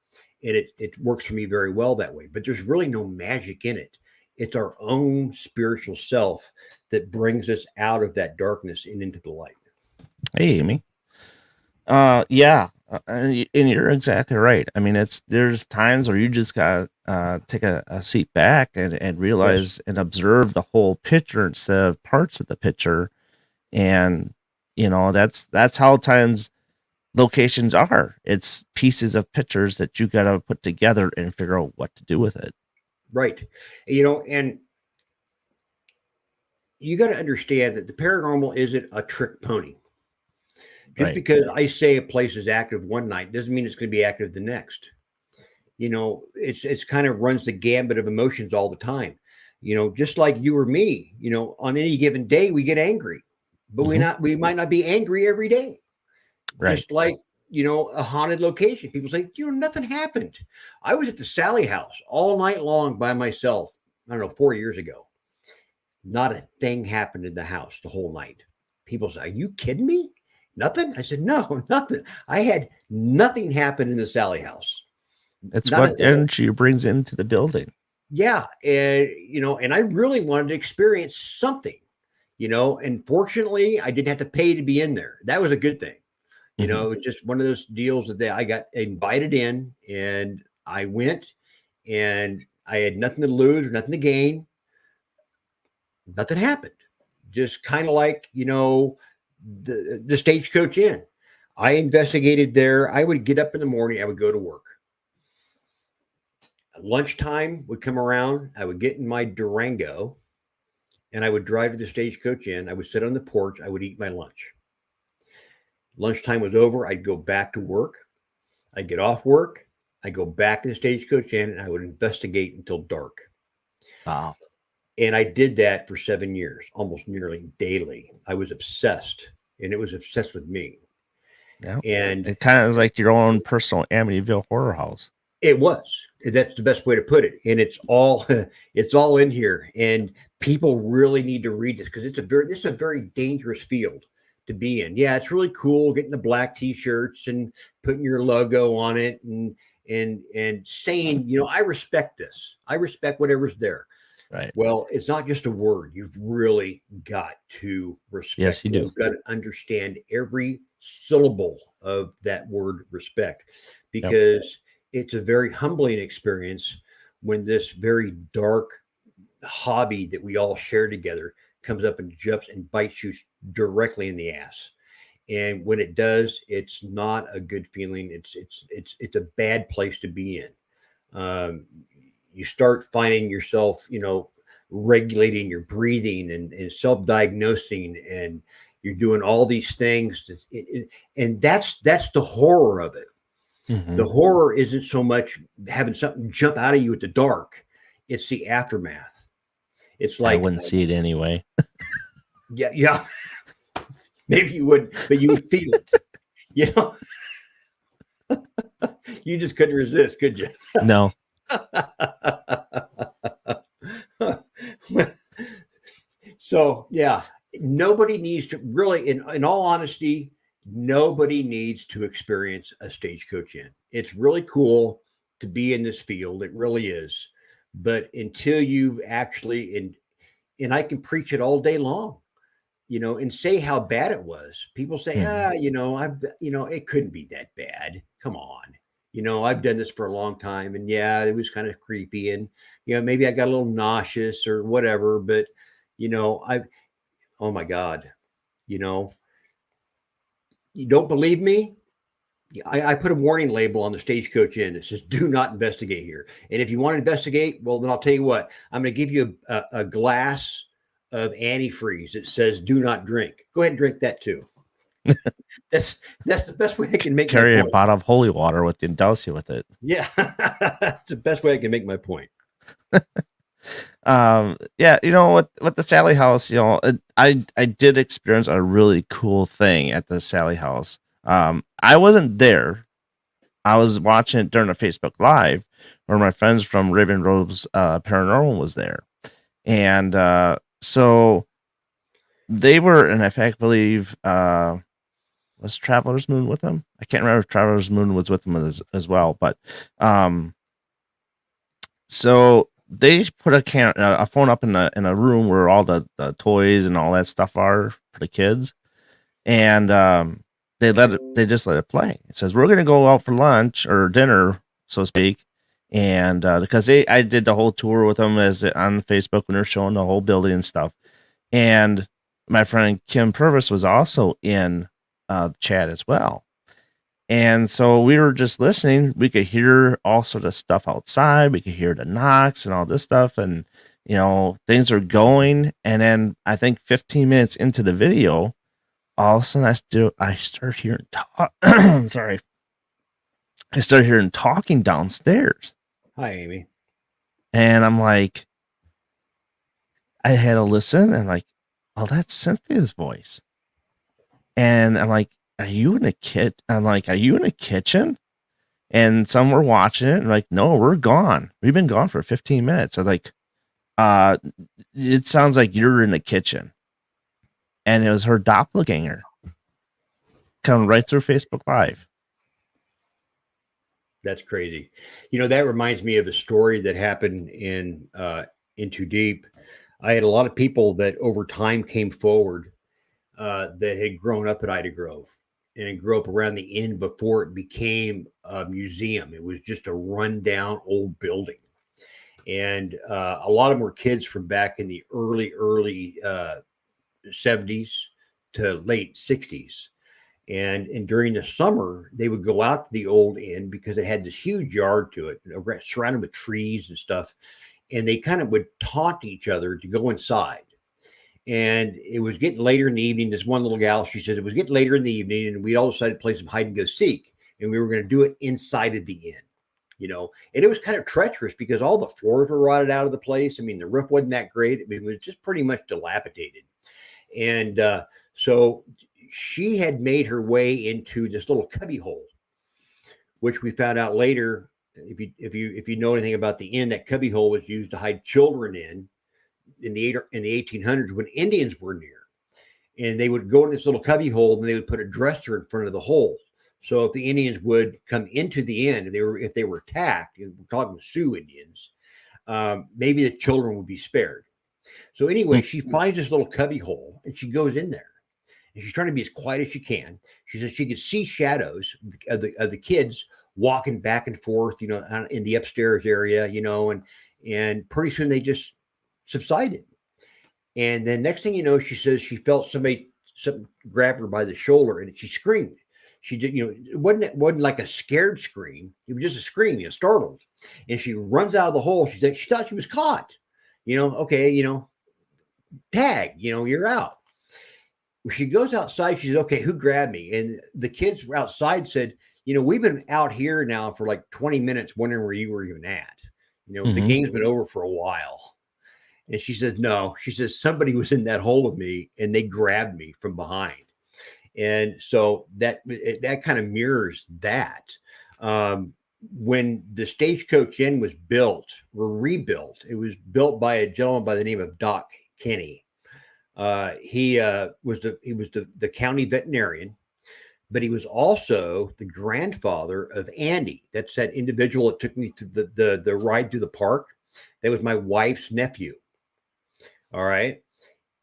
And it works for me very well that way. But there's really no magic in it. It's our own spiritual self that brings us out of that darkness and into the light. Hey, Amy. Yeah, and you're exactly right. I mean, there's times where you just gotta take a seat back and realize and observe the whole picture instead of parts of the picture, and that's how times locations are. It's pieces of pictures that you gotta put together and figure out what to do with it. Right. And you got to understand that the paranormal isn't a trick pony. Just because I say a place is active one night doesn't mean it's going to be active the next. It's kind of runs the gambit of emotions all the time. Just like you or me, on any given day we get angry, but we might not be angry every day. Right. Just like, a haunted location. People say, nothing happened. I was at the Sally house all night long by myself. I don't know, 4 years ago. Not a thing happened in the house the whole night. People say, are you kidding me? Nothing? I said, no, nothing. I had nothing happen in the Sally house. That's what energy brings into the building. Yeah. And I really wanted to experience something, and fortunately I didn't have to pay to be in there. That was a good thing. It was just one of those deals that I got invited in and I went and I had nothing to lose or nothing to gain. Nothing happened. Just kind of like, the Stagecoach Inn. I investigated there. I would get up in the morning. I would go to work. Lunchtime would come around. I would get in my Durango and I would drive to the Stagecoach Inn. I would sit on the porch. I would eat my lunch. Lunchtime was over. I'd go back to work. I'd get off work. I'd go back to the Stagecoach Inn and I would investigate until dark. Wow. And I did that for 7 years, almost nearly daily. I was obsessed, and it was obsessed with me. Yeah. And it kind of is like your own personal Amityville horror house. It was. That's the best way to put it. And it's all in here. And people really need to read this because this is a very dangerous field to be in. Yeah, it's really cool getting the black t-shirts and putting your logo on it and saying, I respect this. I respect whatever's there. Right. Well, it's not just a word. You've really got to respect. Yes, you do. You've got to understand every syllable of that word respect because it's a very humbling experience when this very dark hobby that we all share together comes up and jumps and bites you directly in the ass. And when it does, it's not a good feeling. It's a bad place to be in. You start finding yourself, regulating your breathing and self-diagnosing, and you're doing all these things. And that's the horror of it. Mm-hmm. The horror isn't so much having something jump out of you at the dark. It's the aftermath. It's like I wouldn't see it anyway. Yeah. Maybe you would, but you would feel it. You know, you just couldn't resist, could you? No. So yeah, nobody needs to really, in all honesty, nobody needs to experience a stagecoach in. It's really cool to be in this field. It really is. But until you've actually, and I can preach it all day long, and say how bad it was. People say, Mhm. it couldn't be that bad. Come on. I've done this for a long time, and yeah, it was kind of creepy, and maybe I got a little nauseous or whatever, but I've oh my God, you know, you don't believe me? I put a warning label on the stagecoach inn that says "Do not investigate here." And if you want to investigate, well, then I'll tell you what. I'm going to give you a glass of antifreeze that says "Do not drink." Go ahead and drink that too. That's that's the best way I can make my Carry a point. bottle of holy water with you and douse you with it. Yeah, that's the best way I can make my point. Yeah, with the Sally House, I did experience a really cool thing at the Sally House. I wasn't there. I was watching it during a Facebook Live where my friends from Raven Rove's Paranormal was there. And so they were, and in fact, believe was Traveler's Moon with them? I can't remember if Traveler's Moon was with them as well, but so they put a phone up in a room where all the toys and all that stuff are for the kids, and they just let it play. It says we're gonna go out for lunch or dinner, so to speak, and because I did the whole tour with them on Facebook when they're showing the whole building and stuff, and my friend Kim Purvis was also in the chat as well. And so we were just listening. We could hear all sort of stuff outside. We could hear the knocks and all this stuff. And, things are going. And then I think 15 minutes into the video, all of a sudden I start hearing sorry. I started hearing talking downstairs. Hi, Amy. And I'm like, I had to listen and like, oh, that's Cynthia's voice. And I'm like, are you in a kitchen? And some were watching it and like, no, we're gone. We've been gone for 15 minutes. I'm like, it sounds like you're in the kitchen. And it was her doppelganger coming right through Facebook Live. That's crazy. That reminds me of a story that happened in Too Deep. I had a lot of people that over time came forward that had grown up at Ida Grove and it grew up around the inn before it became a museum. It was just a rundown old building. And a lot of them were kids from back in the early 70s to late 60s. And during the summer, they would go out to the old inn because it had this huge yard to it, surrounded with trees and stuff. And they kind of would taunt each other to go inside. And it was getting later in the evening. This one little gal, she said it was getting later in the evening, and we all decided to play some hide and go seek. And we were going to do it inside of the inn, And it was kind of treacherous because all the floors were rotted out of the place. I mean, the roof wasn't that great. I mean, it was just pretty much dilapidated. And so she had made her way into this little cubby hole, which we found out later. If you know anything about the inn, that cubby hole was used to hide children in the 1800s when Indians were near, and they would go in this little cubby hole and they would put a dresser in front of the hole. So if the Indians would come into the inn, if they were attacked, we're talking Sioux Indians, maybe the children would be spared. So anyway, she finds this little cubby hole and she goes in there. And she's trying to be as quiet as she can. She says she could see shadows of the kids walking back and forth, in the upstairs area, and pretty soon they just subsided. And then next thing you know, she says she felt something grab her by the shoulder and she screamed. She did, it wasn't like a scared scream. It was just a scream, startled. And she runs out of the hole. She thought she was caught. Okay, tag, you're out. She goes outside. She says, okay, who grabbed me? And the kids outside said, we've been out here now for like 20 minutes wondering where you were even at. The game's been over for a while. And she says, no. She says, somebody was in that hole with me and they grabbed me from behind. And so that kind of mirrors that. When the Stagecoach Inn was built or rebuilt, it was built by a gentleman by the name of Doc Kenny. He was the county veterinarian, but he was also the grandfather of Andy. That's that individual that took me to the ride through the park. That was my wife's nephew. All right,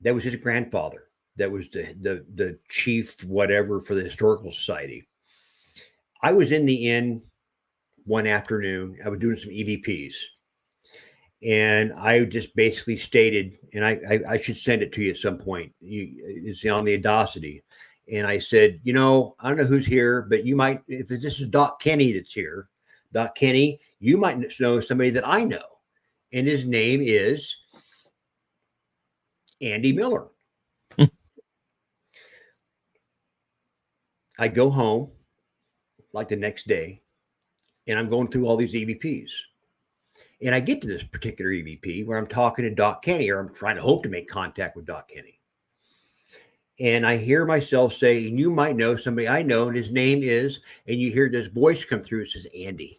that was his grandfather. That was the chief whatever for the historical society. I was in the inn one afternoon. I was doing some EVPs, and I just basically stated, and I should send it to you at some point. It's on the Audacity. And I said, I don't know who's here, but you might, if this is Doc Kenny that's here, Doc Kenny, you might know somebody that I know. And his name is Andy Miller. I go home like the next day, and I'm going through all these EVPs. And I get to this particular EVP where I'm talking to Doc Kenny, or I'm trying to hope to make contact with Doc Kenny. And I hear myself say, and you might know somebody I know, and his name is, and you hear this voice come through. It says, Andy.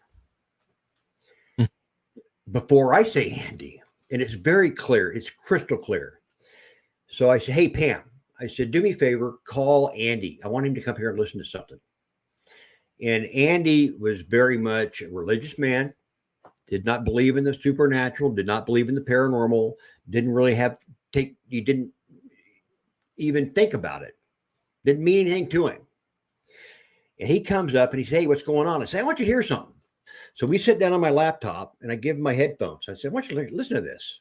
Before I say Andy, and it's very clear, it's crystal clear. So I said, hey, Pam, I said, do me a favor, call Andy. I want him to come here and listen to something. And Andy was very much a religious man, did not believe in the supernatural, did not believe in the paranormal, didn't really he didn't even think about it. Didn't mean anything to him. And he comes up and he says, hey, what's going on? I say, I want you to hear something. So we sit down on my laptop and I give him my headphones. I said, I want you to listen to this.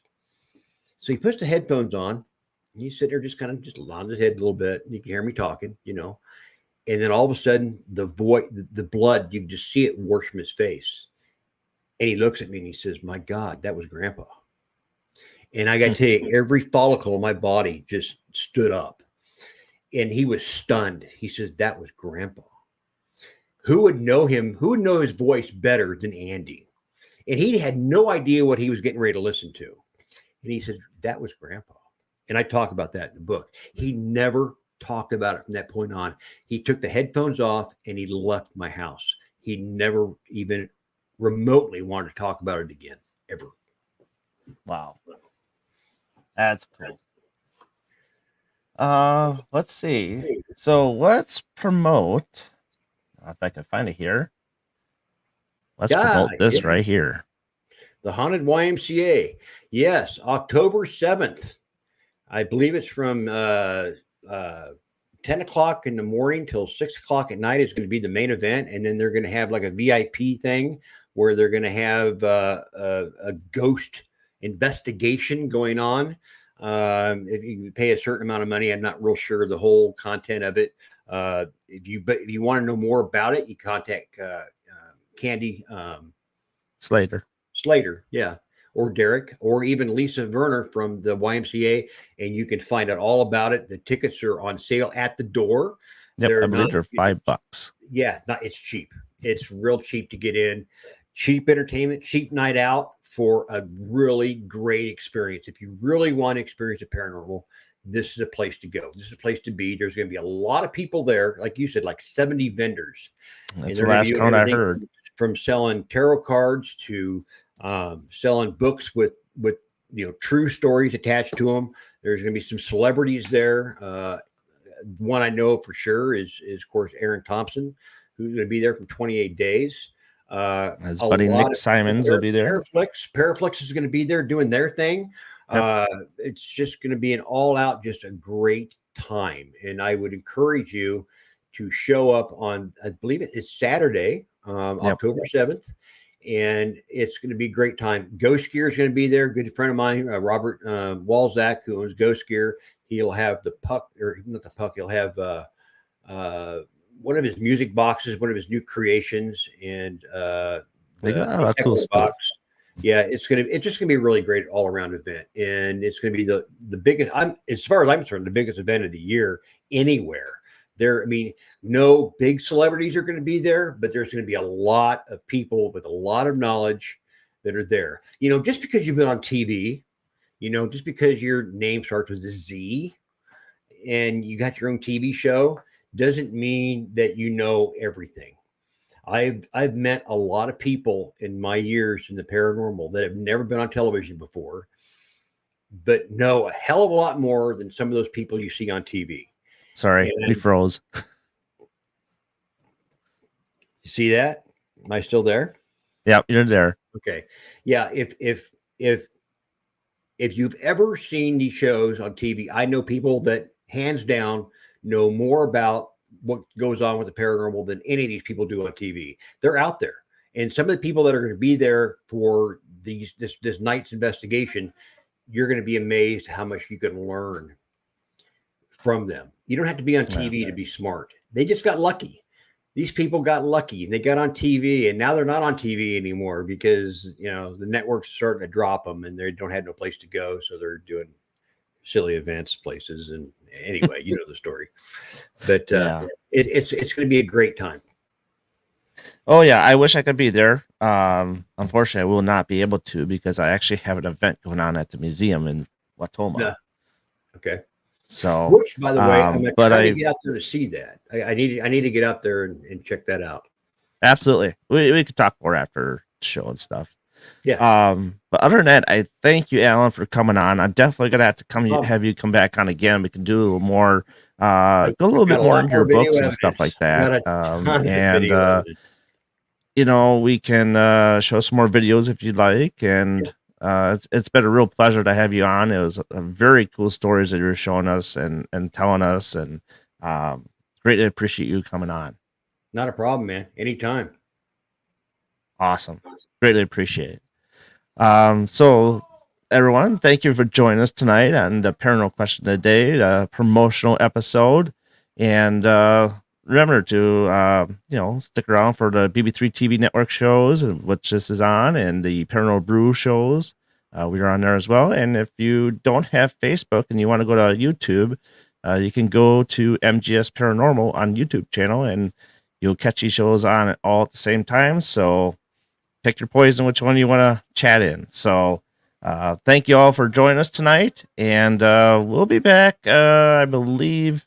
So he puts the headphones on and he's sitting there just kind of just nodding his head a little bit. And you can hear me talking, And then all of a sudden the blood, you can just see it wash from his face. And he looks at me and he says, my God, that was Grandpa. And I got to tell you, every follicle in my body just stood up. And he was stunned. He says, that was Grandpa. Who would know him? Who would know his voice better than Andy? And he had no idea what he was getting ready to listen to. And he said, that was Grandpa. And I talk about that in the book. He never talked about it from that point on. He took the headphones off and he left my house. He never even remotely wanted to talk about it again, ever. Wow. That's cool. Let's see. So let's promote. If I can find it here. Let's promote this right here. The Haunted YMCA. Yes, October 7th. I believe it's from 10 o'clock in the morning till 6 o'clock at night is going to be the main event. And then they're going to have like a VIP thing where they're going to have a ghost investigation going on. If you pay a certain amount of money, I'm not real sure the whole content of it. If you want to know more about it, you contact Candy Slater, yeah, or Derek, or even Lisa Werner from the YMCA, and you can find out all about it. The tickets are on sale at the door. Yep, I believe they're $5. Yeah, it's cheap. It's real cheap to get in. Cheap entertainment, cheap night out for a really great experience. If you really want to experience the paranormal, this is a place to go. This is a place to be. There's going to be a lot of people there. Like you said, like 70 vendors. That's the last count I heard. From selling tarot cards to selling books with true stories attached to them. There's going to be some celebrities there. One I know for sure is of course Aaron Thompson, who's going to be there for 28 days. His buddy Nick Simons will be there. Paraflix is going to be there doing their thing. Yep. It's just going to be an all-out, just a great time. And I would encourage you to show up on, I believe it's Saturday, October 7th. And it's going to be a great time. Ghost Gear is going to be there. Good friend of mine, Robert Walzak, who owns Ghost Gear. He'll have the puck, or not the puck. He'll have one of his music boxes, one of his new creations, and the cool box. Yeah, it's just gonna be a really great all around event, and it's gonna be the biggest. As far as I'm concerned, the biggest event of the year anywhere. No big celebrities are going to be there, but there's going to be a lot of people with a lot of knowledge that are there. Just because you've been on TV, just because your name starts with a Z, and you got your own TV show, doesn't mean that you know everything. I've met a lot of people in my years in the paranormal that have never been on television before, but know a hell of a lot more than some of those people you see on TV. Sorry, we And froze. you see that? Am I still there? Yep, you're there. Okay. Yeah. If you've ever seen these shows on TV, I know people that hands down know more about what goes on with the paranormal than any of these people do on TV. They're out there. And some of the people that are going to be there for this night's investigation, you're going to be amazed how much you can learn from them. You don't have to be on TV to be smart. They just got lucky. These people got lucky and they got on TV, and now they're not on TV anymore because the network's starting to drop them and they don't have no place to go, so they're doing silly events places. And anyway, you know the story. But it's going to be a great time. Oh yeah, I wish I could be there. Unfortunately, I will not be able to because I actually have an event going on at the museum in Watoma. Yeah. Okay. So, which, by the way, I'm trying to get out there to see that. I need to get out there and check that out. Absolutely, we could talk more after the show and stuff. Yeah. But other than that, I thank you, Alan, for coming on. I'm definitely gonna have to have you come back on again. We can do a little more, go a little bit more into your books and stuff like that. We can show some more videos if you'd like. And it's been a real pleasure to have you on. It was very cool stories that you were showing us and telling us, and greatly appreciate you coming on. Not a problem, man. Anytime. Awesome. Greatly appreciate it. So everyone, thank you for joining us tonight on the Paranormal Question of the Day, the promotional episode. And remember to stick around for the BB3 TV network shows, which this is on, and the Paranormal Brew shows. We're on there as well. And if you don't have Facebook and you want to go to YouTube, you can go to MGS Paranormal on YouTube channel, and you'll catch these shows on all at the same time. So pick your poison, which one you want to chat in. So thank you all for joining us tonight, and we'll be back, I believe.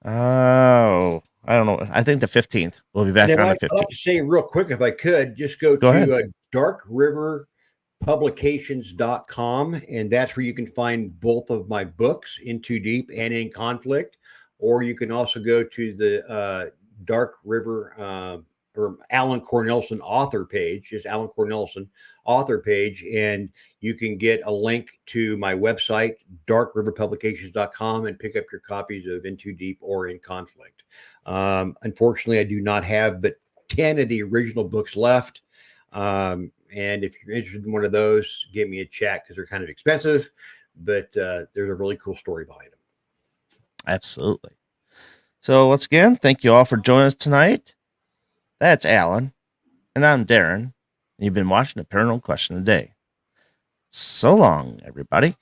I don't know. I think the 15th. We'll be back on the 15th. I'd like to say real quick, if I could, just go to darkriverpublications.com, and that's where you can find both of my books, In Too Deep and In Conflict. Or you can also go to the Dark River or ALLEN Corneilson author page, just ALLEN Corneilson author page, and you can get a link to my website, darkriverpublications.com, and pick up your copies of In Too Deep or In Conflict. Unfortunately, I do not have but 10 of the original books left. And if you're interested in one of those, give me a chat because they're kind of expensive, but there's a really cool story behind them. Absolutely. So once again, thank you all for joining us tonight. That's Alan, and I'm Darren, and you've been watching the Paranormal Question of the Day. So long, everybody.